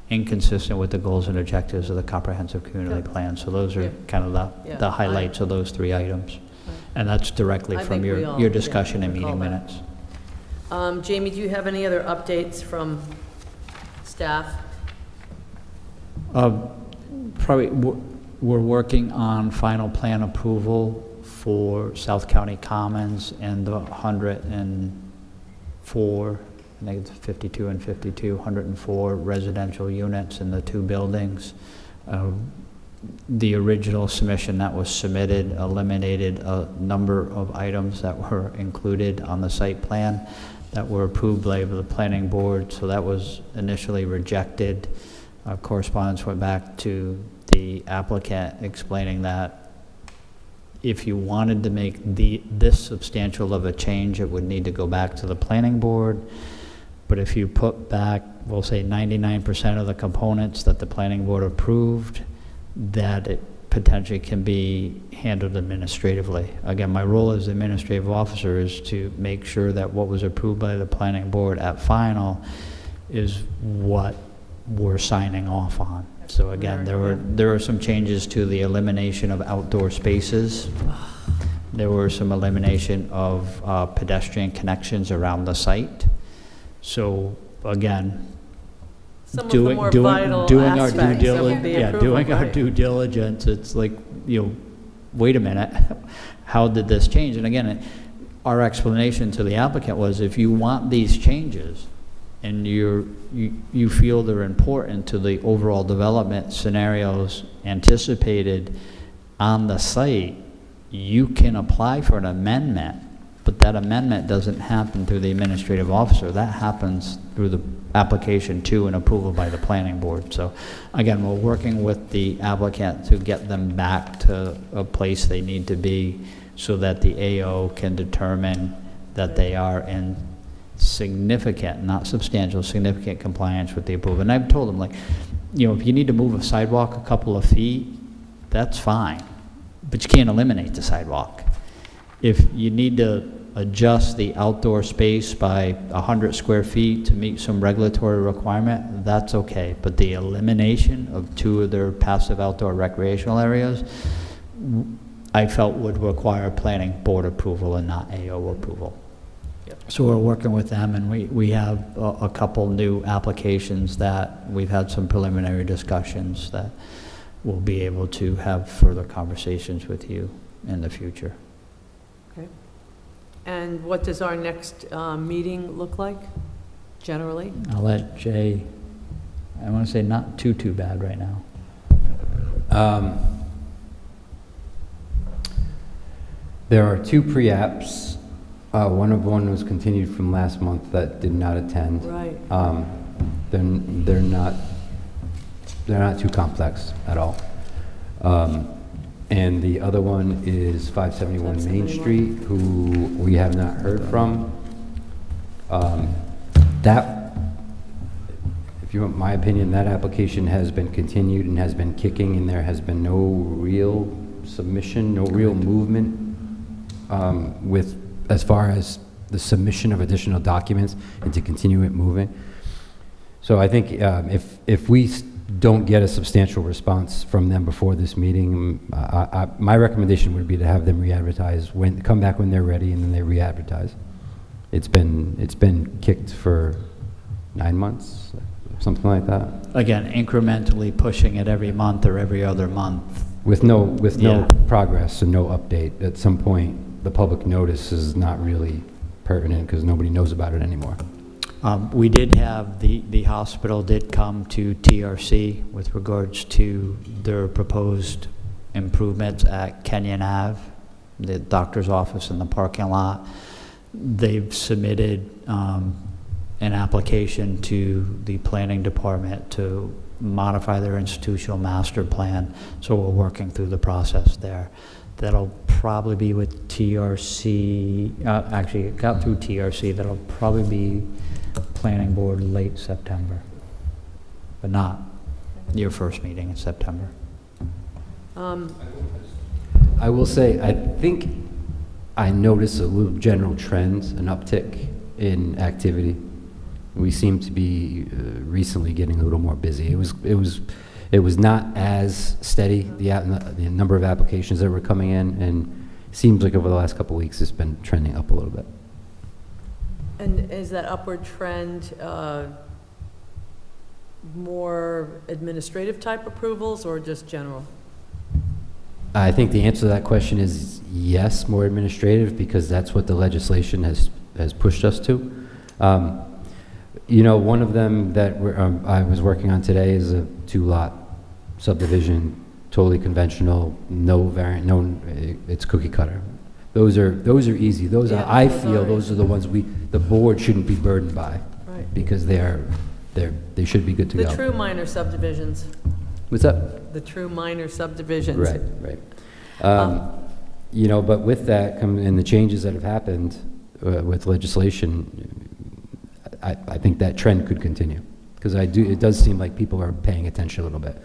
inconsistent with the goals and objectives of the comprehensive community plan. So those are Yeah. kind of Yeah. the highlights of those three items. And that's directly I from think we all, your discussion and recall meeting that. minutes. Jamie, do you have any other updates from staff? Probably, we're working on final plan approval for South County Commons and the 104, I think it's 52 and 52, 104 residential units in the two buildings. The original submission that was submitted eliminated a number of items that were included on the site plan that were approved by the planning board, so that was initially rejected. Correspondence went back to the applicant explaining that if you wanted to make this substantial of a change, it would need to go back to the planning board. But if you put back, we'll say 99% of the components that the planning board approved, that it potentially can be handled administratively. Again, my role as administrative officer is to make sure that what was approved by the planning board at final is what we're signing off on. So again, there were some changes to the elimination of outdoor spaces. There were some elimination of pedestrian connections around the site. So again, Some of the more vital doing our aspects due of diligence, the yeah, approval, doing our right. due diligence, it's like, wait a minute, how did this change? And again, our explanation to the applicant was, if you want these changes and you feel they're important to the overall development scenarios anticipated on the site, you can apply for an amendment. But that amendment doesn't happen through the administrative officer. That happens through the application to and approval by the planning board. So again, we're working with the applicant to get them back to a place they need to be so that the AO can determine that they are in significant, not substantial, significant compliance with the approval. And I've told them, like, if you need to move a sidewalk a couple of feet, that's fine, but you can't eliminate the sidewalk. If you need to adjust the outdoor space by 100 square feet to meet some regulatory requirement, that's okay. But the elimination of two of their passive outdoor recreational areas, I felt would require planning board approval and not AO approval. Yep. So we're working with them, and we have a couple new applications that we've had some preliminary discussions that we'll be able to have further conversations with you in the future. Okay. And what does our next meeting look like, generally? I'll let Jay, I want to say not too bad right now. There are two pre-apps. One was continued from last month that did not attend. Right. They're not too complex at all. And the other one is 571 Main 571. Street, who we have not heard from. That, if you want my opinion, that application has been continued and has been kicking, and there has been no real submission, no real movement with, as far as the submission of additional documents and to continue it moving. So I think if we don't get a substantial response from them before this meeting, my recommendation would be to have them re-advertise, come back when they're ready, and then they re-advertise. It's been kicked for 9 months, something like that, Again, incrementally pushing it every month or every other month. with no Yeah. progress and no update. At some point, the public notice is not really pertinent because nobody knows about it anymore. We did have, the hospital did come to TRC with regards to their proposed improvements at Kenyon Ave, the doctor's office in the parking lot. They've submitted an application to the planning department to modify their institutional master plan, so we're working through the process there. That'll probably be with TRC, actually, it got through TRC, that'll probably be planning board late September, but not your first meeting in September. I will say, I think I noticed a little general trend, an uptick in activity. We seem to be recently getting a little more busy. It was not as steady, the number of applications that were coming in, and it seems like over the last couple of weeks, it's been trending up a little bit. And is that upward trend more administrative type approvals or just general? I think the answer to that question is yes, more administrative, because that's what the legislation has pushed us to. One of them that I was working on today is a 2-lot subdivision, totally conventional, no variant, it's cookie cutter. Those are easy. I feel those are the ones the board shouldn't be burdened by, Right. because they should be good to The go. true minor subdivisions, What's up? the true minor subdivisions. Right. But with that and the changes that have happened with legislation, I think that trend could continue, because it does seem like people are paying attention a little bit,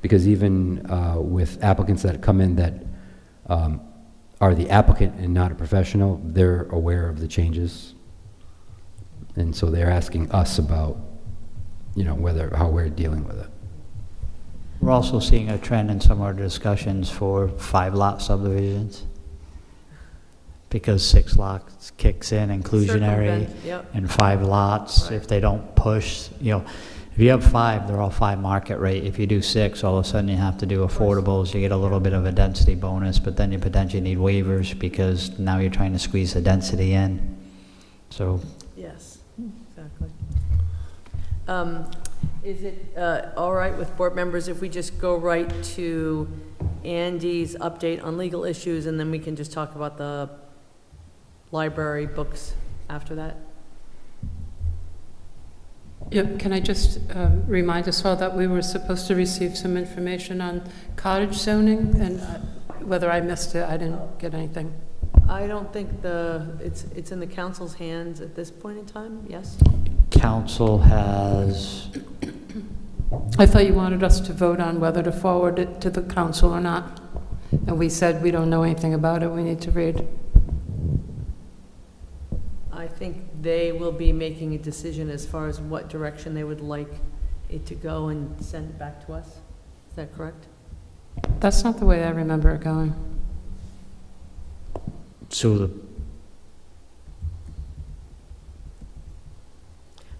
because even with applicants that come in that are the applicant and not a professional, they're aware of the changes, and so they're asking us about how we're dealing with it. We're also seeing a trend in some of our discussions for 5-lot subdivisions, because 6 lots kicks in inclusionary, Circumvent, yep. and 5 lots, if they don't push, if you have 5, they're all 5 market rate. If you do 6, all of a sudden you have to do affordables, you get a little bit of a density bonus, but then you potentially need waivers because now you're trying to squeeze the density in. So Yes, exactly. Is it all right with board members if we just go right to Andy's update on legal issues, and then we can just talk about the library books after that? Yep, can I just remind us all that we were supposed to receive some information on cottage zoning, and whether I missed it, I didn't get anything. I don't think it's in the council's hands at this point in time, yes? council has, I thought you wanted us to vote on whether to forward it to the council or not. And we said we don't know anything about it, we need to read. I think they will be making a decision as far as what direction they would like it to go and send it back to us. Is that correct? That's not the way I remember it going. so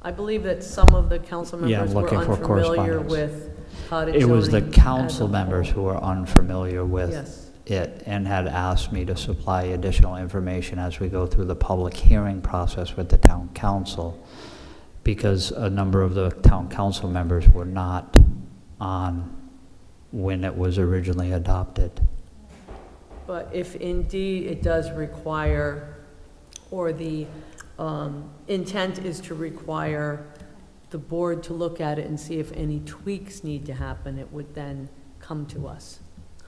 I believe that some of the council Yeah, I'm members were looking for unfamiliar correspondence. with cottage it zoning. was the as council a members whole. who were unfamiliar with Yes, it and had asked me to supply additional information as we go through the public hearing process with the town council, because a number of the town council members were not on when it was originally adopted. but if indeed it does require, or the intent is to require the board to look at it and see if any tweaks need to happen, it would then come to us,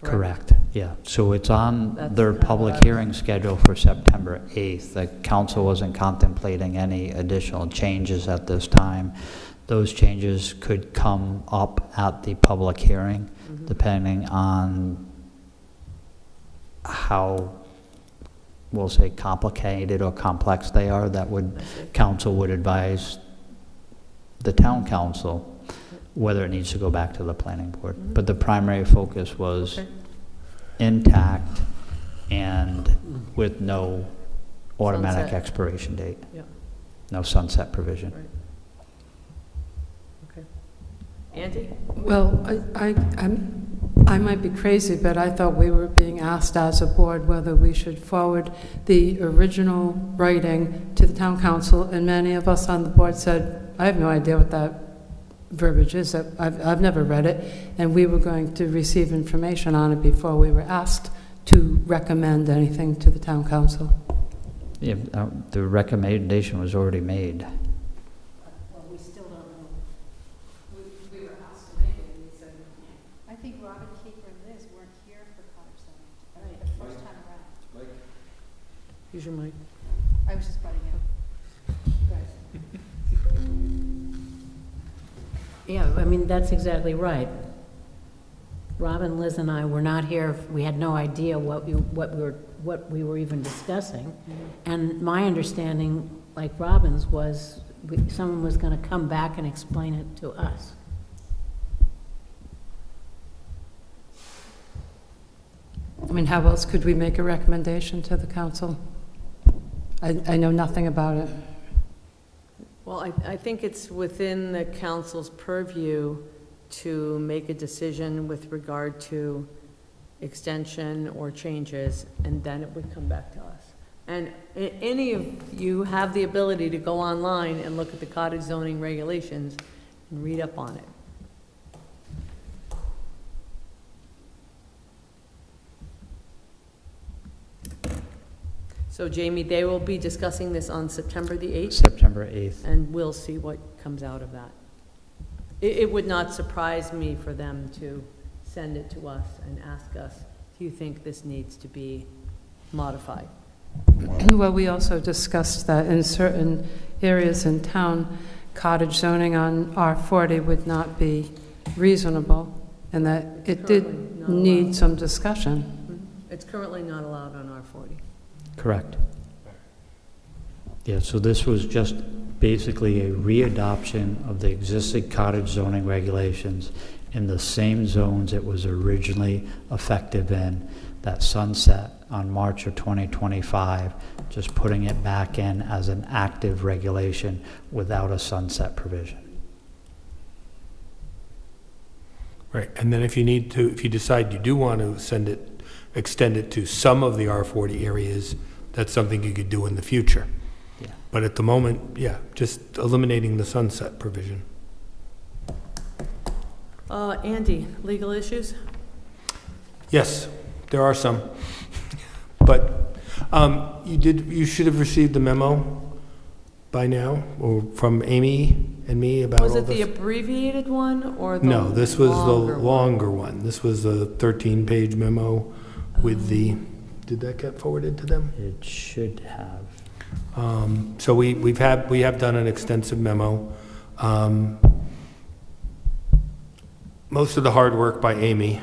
correct? Correct, yeah. So it's on That's their kind of public what I was- hearing schedule for September 8th. The council wasn't contemplating any additional changes at this time. Those changes could come up at the public hearing, Mhm. depending on how, we'll say, complicated or complex they are. That would, I see. council would advise the town council whether it needs to go back to the planning board. But the primary focus was Okay. intact and with no automatic Sunset. expiration date. Yeah. No sunset provision. Right. Okay. Andy? Well, I might be crazy, but I thought we were being asked as a board whether we should forward the original writing to the town council, and many of us on the board said, I have no idea what that verbiage is. I've never read it, and we were going to receive information on it before we were asked to recommend anything to the town council. Yeah, the recommendation was already made. Well, we still don't know. We were asked to make it, and we said, I think Robin, Keeper, and Liz weren't here for cottage zoning. Right. The first time around. Use your mic. I was just butting in. Yeah, I mean, that's exactly right. Robin, Liz, and I were not here. We had no idea what we were even discussing. And my understanding, like Robin's, was someone was going to come back and explain it to us. I mean, how else could we make a recommendation to the council? I know nothing about it. Well, I think it's within the council's purview to make a decision with regard to extension or changes, and then it would come back to us. And any of you have the ability to go online and look at the cottage zoning regulations and read up on it. So Jamie, they will be discussing this on September the 8th? September 8th. And we'll see what comes out of that. It would not surprise me for them to send it to us and ask us, do you think this needs to be modified? Well, we also discussed that in certain areas in town, cottage zoning on R40 would not be reasonable, and that it did Currently not need allowed. some discussion. It's currently not allowed on R40. Correct. Yeah, so this was just basically a readoption of the existing cottage zoning regulations in the same zones it was originally effective in, that sunset on March of 2025, just putting it back in as an active regulation without a sunset provision. Right, and then if you decide you do want to extend it to some of the R40 areas, that's something you could do in the future. Yeah. But at the moment, yeah, just eliminating the sunset provision. Andy, legal issues? Yes, there are some. But you should have received the memo by now, or from Amy and me about all Was this. it the abbreviated one or the No, this was the longer one? longer one. This was a 13-page memo with the, did that get forwarded to them? It should have. So we have done an extensive memo. Most of the hard work by Amy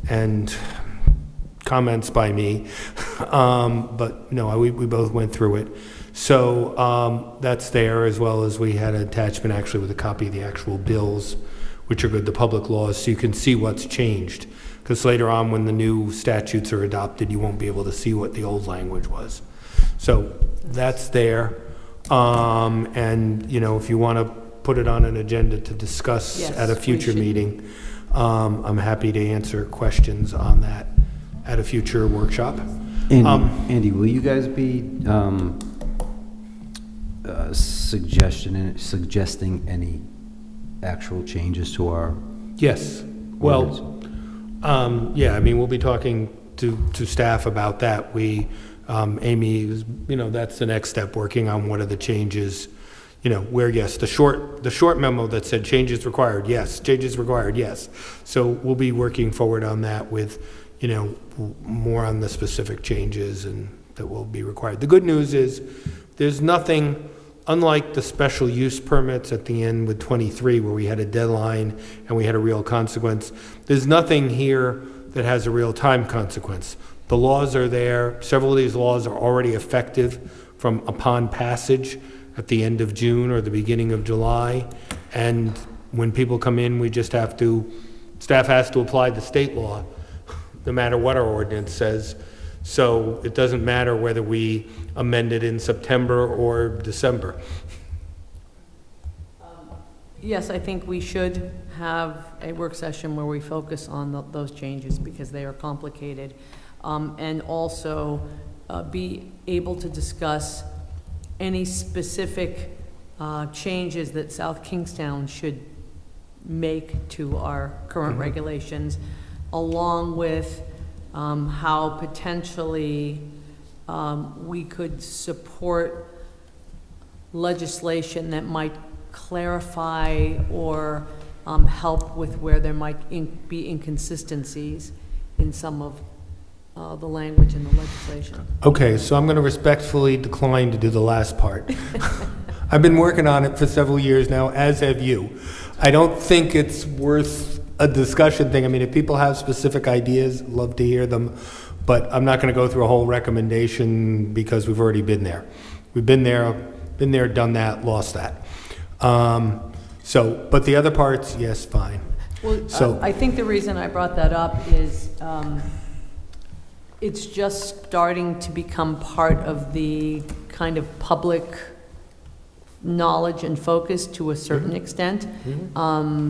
and comments by me, but no, we both went through it. So that's there, as well as we had an attachment actually with a copy of the actual bills, which are good, the public laws, so you can see what's changed. Because later on, when the new statutes are adopted, you won't be able to see what the old language was. So that's there. And, you know, if you want to put it on an agenda to discuss Yes, at a we future should. meeting, I'm happy to answer questions on that at a future workshop. Andy, will you guys be suggesting any actual changes to our Yes. ordinance? Well, yeah, I mean, we'll be talking to staff about that. Amy, is, you know, that's the next step, working on what are the changes, you know, where, yes, the short memo that said changes required, yes, changes required, yes. So we'll be working forward on that with, you know, more on the specific changes and that will be required. The good news is there's nothing, unlike the special use permits at the end with 23 where we had a deadline and we had a real consequence, there's nothing here that has a real time consequence. The laws are there. Several of these laws are already effective from upon passage at the end of June or the beginning of July. And When people come in, staff has to apply the state law, no matter what our ordinance says. So it doesn't matter whether we amend it in September or December. Yes, I think we should have a work session where we focus on those changes because they are complicated. And also be able to discuss any specific changes that South Kingstown should make to our current regulations, along with how potentially we could support legislation that might clarify or help with where there might be inconsistencies in some of the language in the legislation. Okay, so I'm going to respectfully decline to do the last part. I've been working on it for several years now, as have you. I don't think it's worth a discussion thing. I mean, if people have specific ideas, love to hear them, but I'm not going to go through a whole recommendation because we've already been there. We've been there, done that, lost that. But the other parts, yes, fine. Well, So- I think the reason I brought that up is it's just starting to become part of the kind of public knowledge and focus to a certain extent.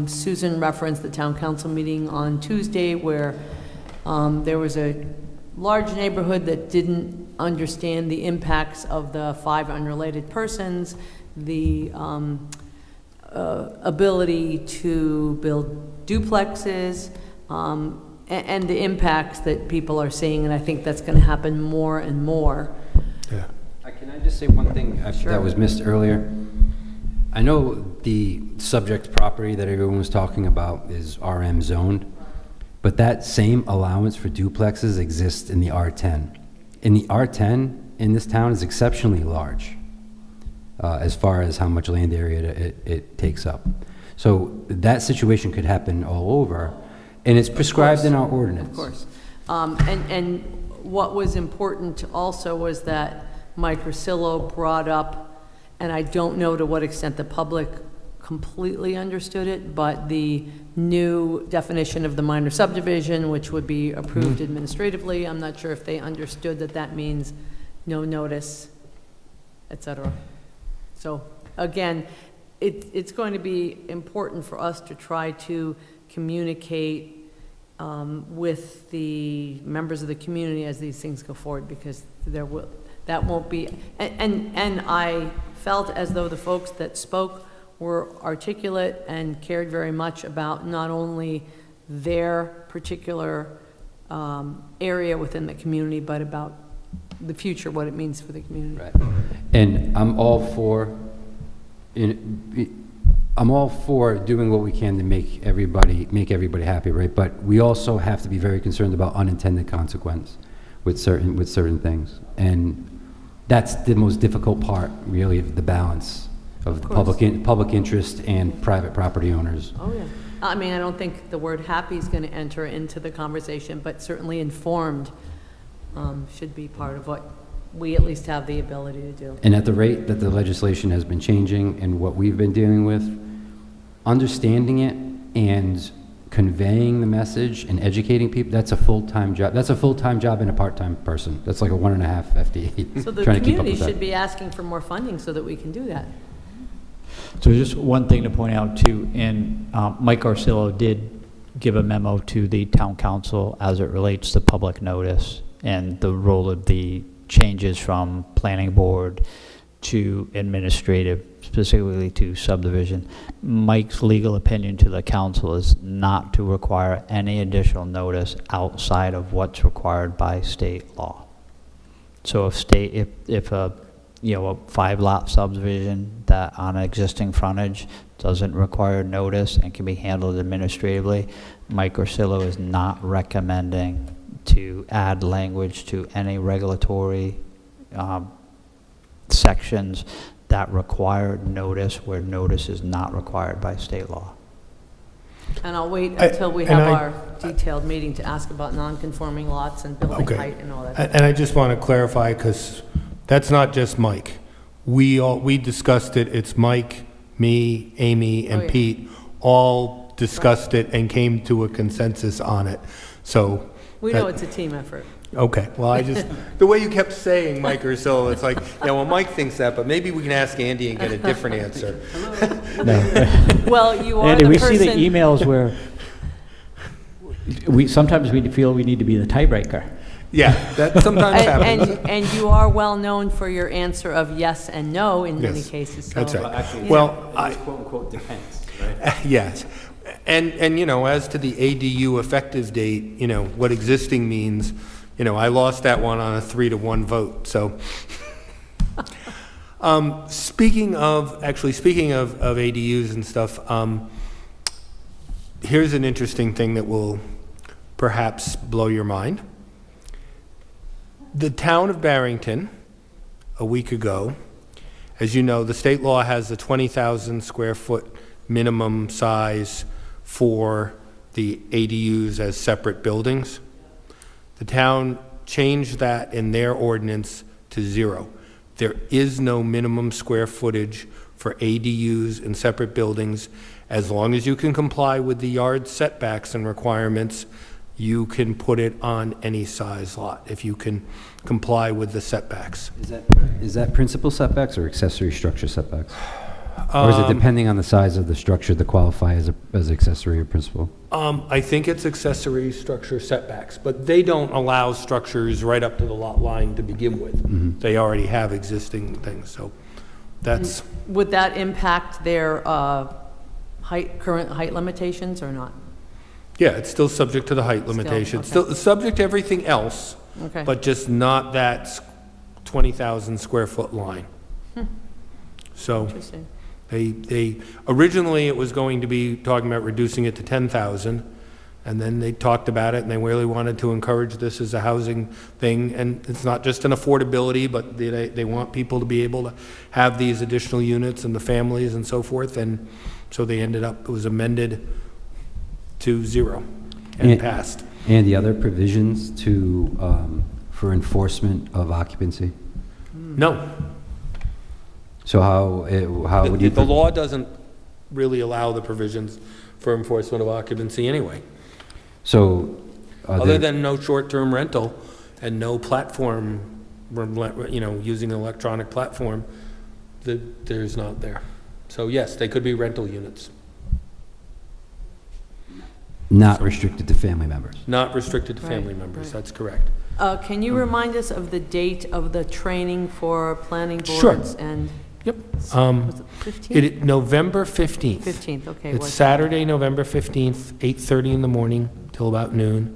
Susan referenced the town council meeting on Tuesday where there was a large neighborhood that didn't understand the impacts of the 5 unrelated persons, the ability to build duplexes, and the impacts that people are seeing, and I think that's going to happen more and more. Yeah. Can I just say one thing Sure. that was missed earlier? I know the subject property that everyone was talking about is RM zoned, but that same allowance for duplexes exists in the R10. And the R10 in this town is exceptionally large as far as how much land area it takes up. So that situation could happen all over, and it's prescribed in our ordinance. Of course. And what was important also was that Mike Rosillo brought up, and I don't know to what extent the public completely understood it, but the new definition of the minor subdivision, which would be approved administratively. I'm not sure if they understood that that means no notice, et cetera. So again, it's going to be important for us to try to communicate with the members of the community as these things go forward, because that won't be, and I felt as though the folks that spoke were articulate and cared very much about not only their particular area within the community, but about the future, what it means for the community. Right. And I'm all for doing what we can to make everybody happy, right? But we also have to be very concerned about unintended consequence with certain things. And that's the most difficult part, really, of the balance of the public interest and private property owners. Oh, yeah. I mean, I don't think the word happy is going to enter into the conversation, but certainly informed should be part of what we at least have the ability to do. And at the rate that the legislation has been changing and what we've been dealing with, understanding it and conveying the message and educating people, that's a full-time job. That's a full-time job and a part-time person. That's like a 1.5 FTE. So the trying to keep up community with that. should be asking for more funding so that we can do that. So just one thing to point out too, and Mike Arcillo did give a memo to the town council as it relates to public notice and the role of the changes from planning board to administrative, specifically to subdivision. Mike's legal opinion to the council is not to require any additional notice outside of what's required by state law. So if a 5-lot subdivision that on an existing frontage doesn't require notice and can be handled administratively, Mike Orsillo is not recommending to add language to any regulatory sections that require notice where notice is not required by state law. And I'll wait until we have and I- our detailed meeting to ask about non-conforming lots and building Okay. height and all that. And I just want to clarify, because that's not just Mike. We discussed it, it's Mike, me, Amy, Oh, and yeah. Pete all discussed it and came to a consensus on it. So, We know it's a team effort. okay, well, I just, the way you kept saying Mike Ursullo, it's like, yeah, well, Mike thinks that, but maybe we can ask Andy and get a different answer. Well, you are Andy, the we see the person, emails where sometimes we feel we need to be the tiebreaker. Yeah, that sometimes happens. and you are well known for your answer of yes and no in many Yes, cases, so. that's right. Actually, Well, I, quote unquote depends, right? yes. And, you know, as to the ADU effective date, you know, what existing means, you know, I lost that one on a 3-to-1 vote, so. Speaking of ADUs and stuff, here's an interesting thing that will perhaps blow your mind. The town of Barrington, a week ago, as you know, the state law has a 20,000 square foot minimum size for the ADUs as separate buildings. The town changed that in their ordinance to 0. There is no minimum square footage for ADUs in separate buildings. As long as you can comply with the yard setbacks and requirements, you can put it on any size lot if you can comply with the setbacks. Is that principal setbacks or accessory structure setbacks? Or is it depending on the size of the structure to qualify as accessory or principal? I think it's accessory structure setbacks, but they don't allow structures right up to the lot line to begin with. They already have existing things, so that's, Would that impact their current height limitations or not? yeah, it's still subject to the height limitations. okay. Still subject to everything else, Okay. but just not that 20,000 square foot line. So Interesting. they originally it was going to be talking about reducing it to 10,000, and then they talked about it and they really wanted to encourage this as a housing thing, and it's not just an affordability, but they want people to be able to have these additional units and the families and so forth, and so they ended up, it was amended to 0 and And- passed. And the other provisions for enforcement of occupancy? No, So how would you? the law doesn't really allow the provisions for enforcement of occupancy anyway. So, are Other there- than no short-term rental and no platform, you know, using an electronic platform, there's not there. So yes, they could be rental units, not restricted to family members? not restricted to family Right, members, right. that's correct. Can you remind us of the date of the training for planning Sure. boards and? Yep. Was it 15th? November 15th. 15th, okay. It's what's- Saturday, November 15th, 8:30 in the morning till about noon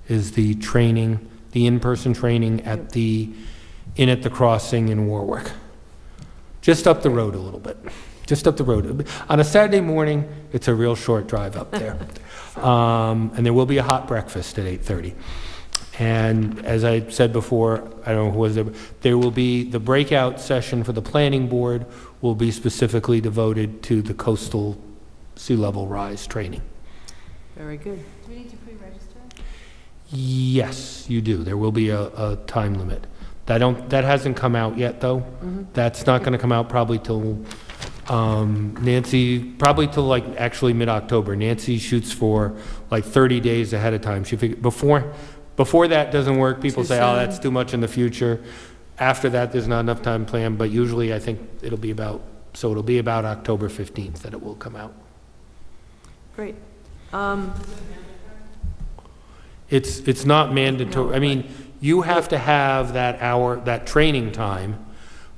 is the training, the in-person training at the Inn at the Crossing in Warwick. Just up the road a little bit, just up the road. On a Saturday morning, it's a real short drive up there. And there will be a hot breakfast at 8:30. And as I said before, I don't know who was there, but there will be, the breakout session for the planning board will be specifically devoted to the coastal sea level rise training. Very good. Do we need to pre-register? Yes, you do. There will be a time limit. That hasn't come out yet, though. That's not going to come out probably till, Nancy, probably till like actually mid-October. Nancy shoots for like 30 days ahead of time. She figured, before that doesn't work, people Too say, oh, soon. that's too much in the future. After that, there's not enough time planned, but usually I think it'll be about October 15th that it will come out. Great. It's not mandatory. I mean, you have to have that training time,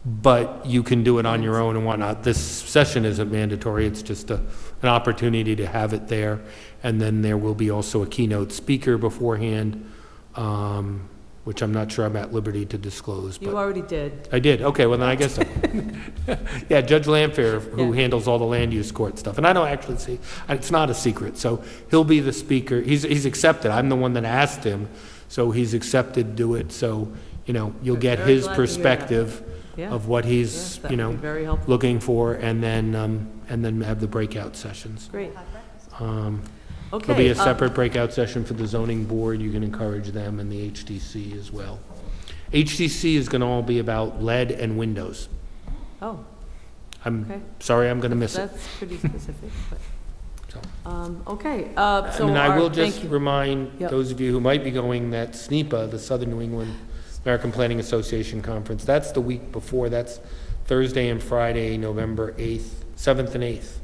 but you can do it on your own and whatnot. This session isn't mandatory. It's just an opportunity to have it there. And then there will be also a keynote speaker beforehand, which I'm not sure I'm at liberty to disclose. You But already did. I did. Okay, well then I guess so. Yeah, Judge Lamphere, who Yeah. handles all the land use court stuff. And I don't actually see, it's not a secret. So he'll be the speaker. He's accepted. I'm the one that asked him. So he's accepted to do it. So, you know, you'll get Very his glad to hear that. perspective Yeah. of what Yes, he's, that you would be know, very helpful. looking for, and then have the breakout sessions. Great. There'll be Okay. a separate breakout session for the zoning board. You can encourage them, and the HDC as well. HDC is going to all be about lead and windows. Oh, I'm Okay. sorry, I'm going to miss it. that's pretty specific, but, Okay, And so I will thank just you. remind Yep. those of you who might be going that SNEPA, the Southern New England American Planning Association Conference, that's the week before, that's Thursday and Friday, November 8th, 7th and 8th.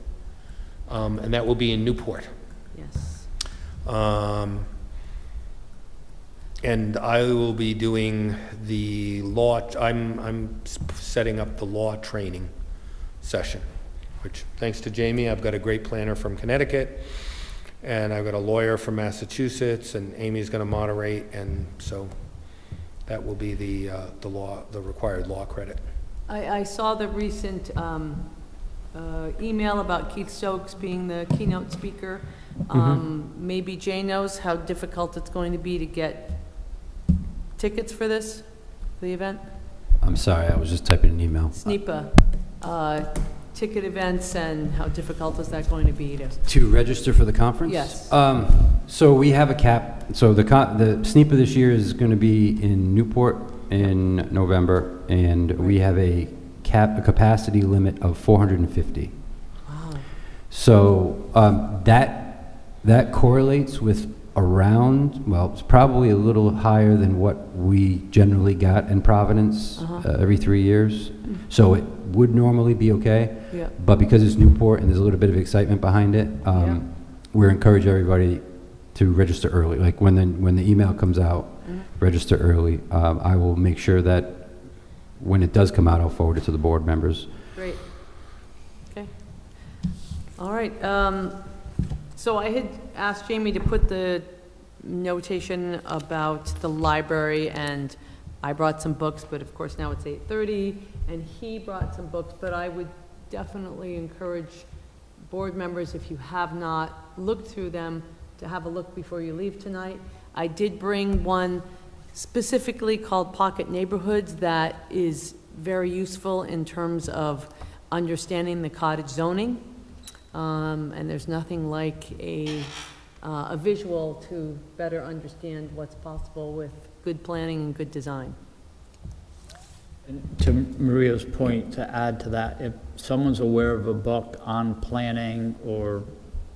And that will be in Newport. Yes. And I will be doing the law, I'm setting up the law training session, which, thanks to Jamie, I've got a great planner from Connecticut, and I've got a lawyer from Massachusetts, and Amy's gonna moderate, and so that will be the required law credit. I saw the recent email about Keith Stokes being the keynote speaker. Maybe Jay knows how difficult it's going to be to get tickets for this, the event? I'm sorry, I was just typing an email. SNEPA, ticket events, and how difficult is that going to be to? To register for the conference? Yes. So we have a cap, so the SNEPA this year is going to be in Newport in November, and we have a capacity limit of 450. Wow. So that correlates with around, well, it's probably a little higher than what we generally got in Providence every 3 years. So it would normally be okay. Yeah. But because it's Newport and there's a little bit of excitement behind it, we're encourage everybody to register early. Like when the email comes out, register early. I will make sure that when it does come out, I'll forward it to the board members. Great. Okay. All right. So I had asked Jamie to put the notation about the library, and I brought some books, but of course now it's 8:30, and he brought some books, but I would definitely encourage board members, if you have not looked through them, to have a look before you leave tonight. I did bring one specifically called Pocket Neighborhoods that is very useful in terms of understanding the cottage zoning. And there's nothing like a visual to better understand what's possible with good planning and good design. And to Maria's point, to add to that, if someone's aware of a book on planning or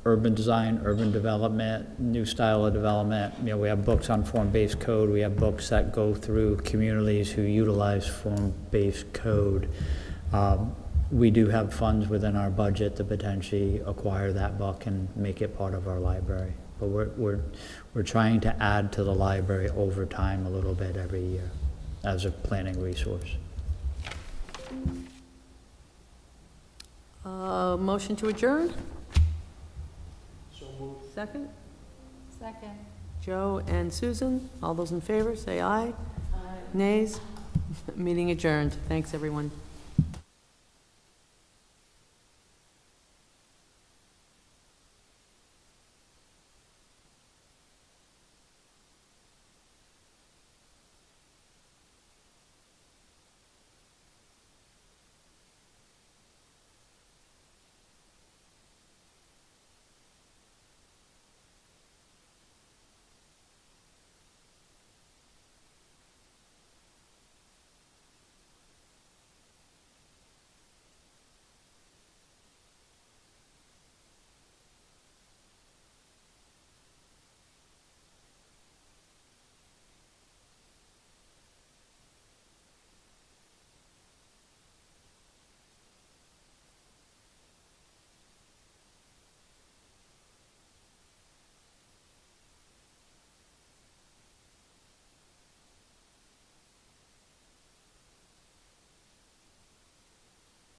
urban design, urban development, new style of development, we have books on form-based code, we have books that go through communities who utilize form-based code. We do have funds within our budget to potentially acquire that book and make it part of our library. But we're trying to add to the library over time a little bit every year as a planning resource. Motion to adjourn? So moved. Second? Second. Joe and Susan, all those in favor, say aye. Aye. Nays? Meeting adjourned. Thanks, everyone.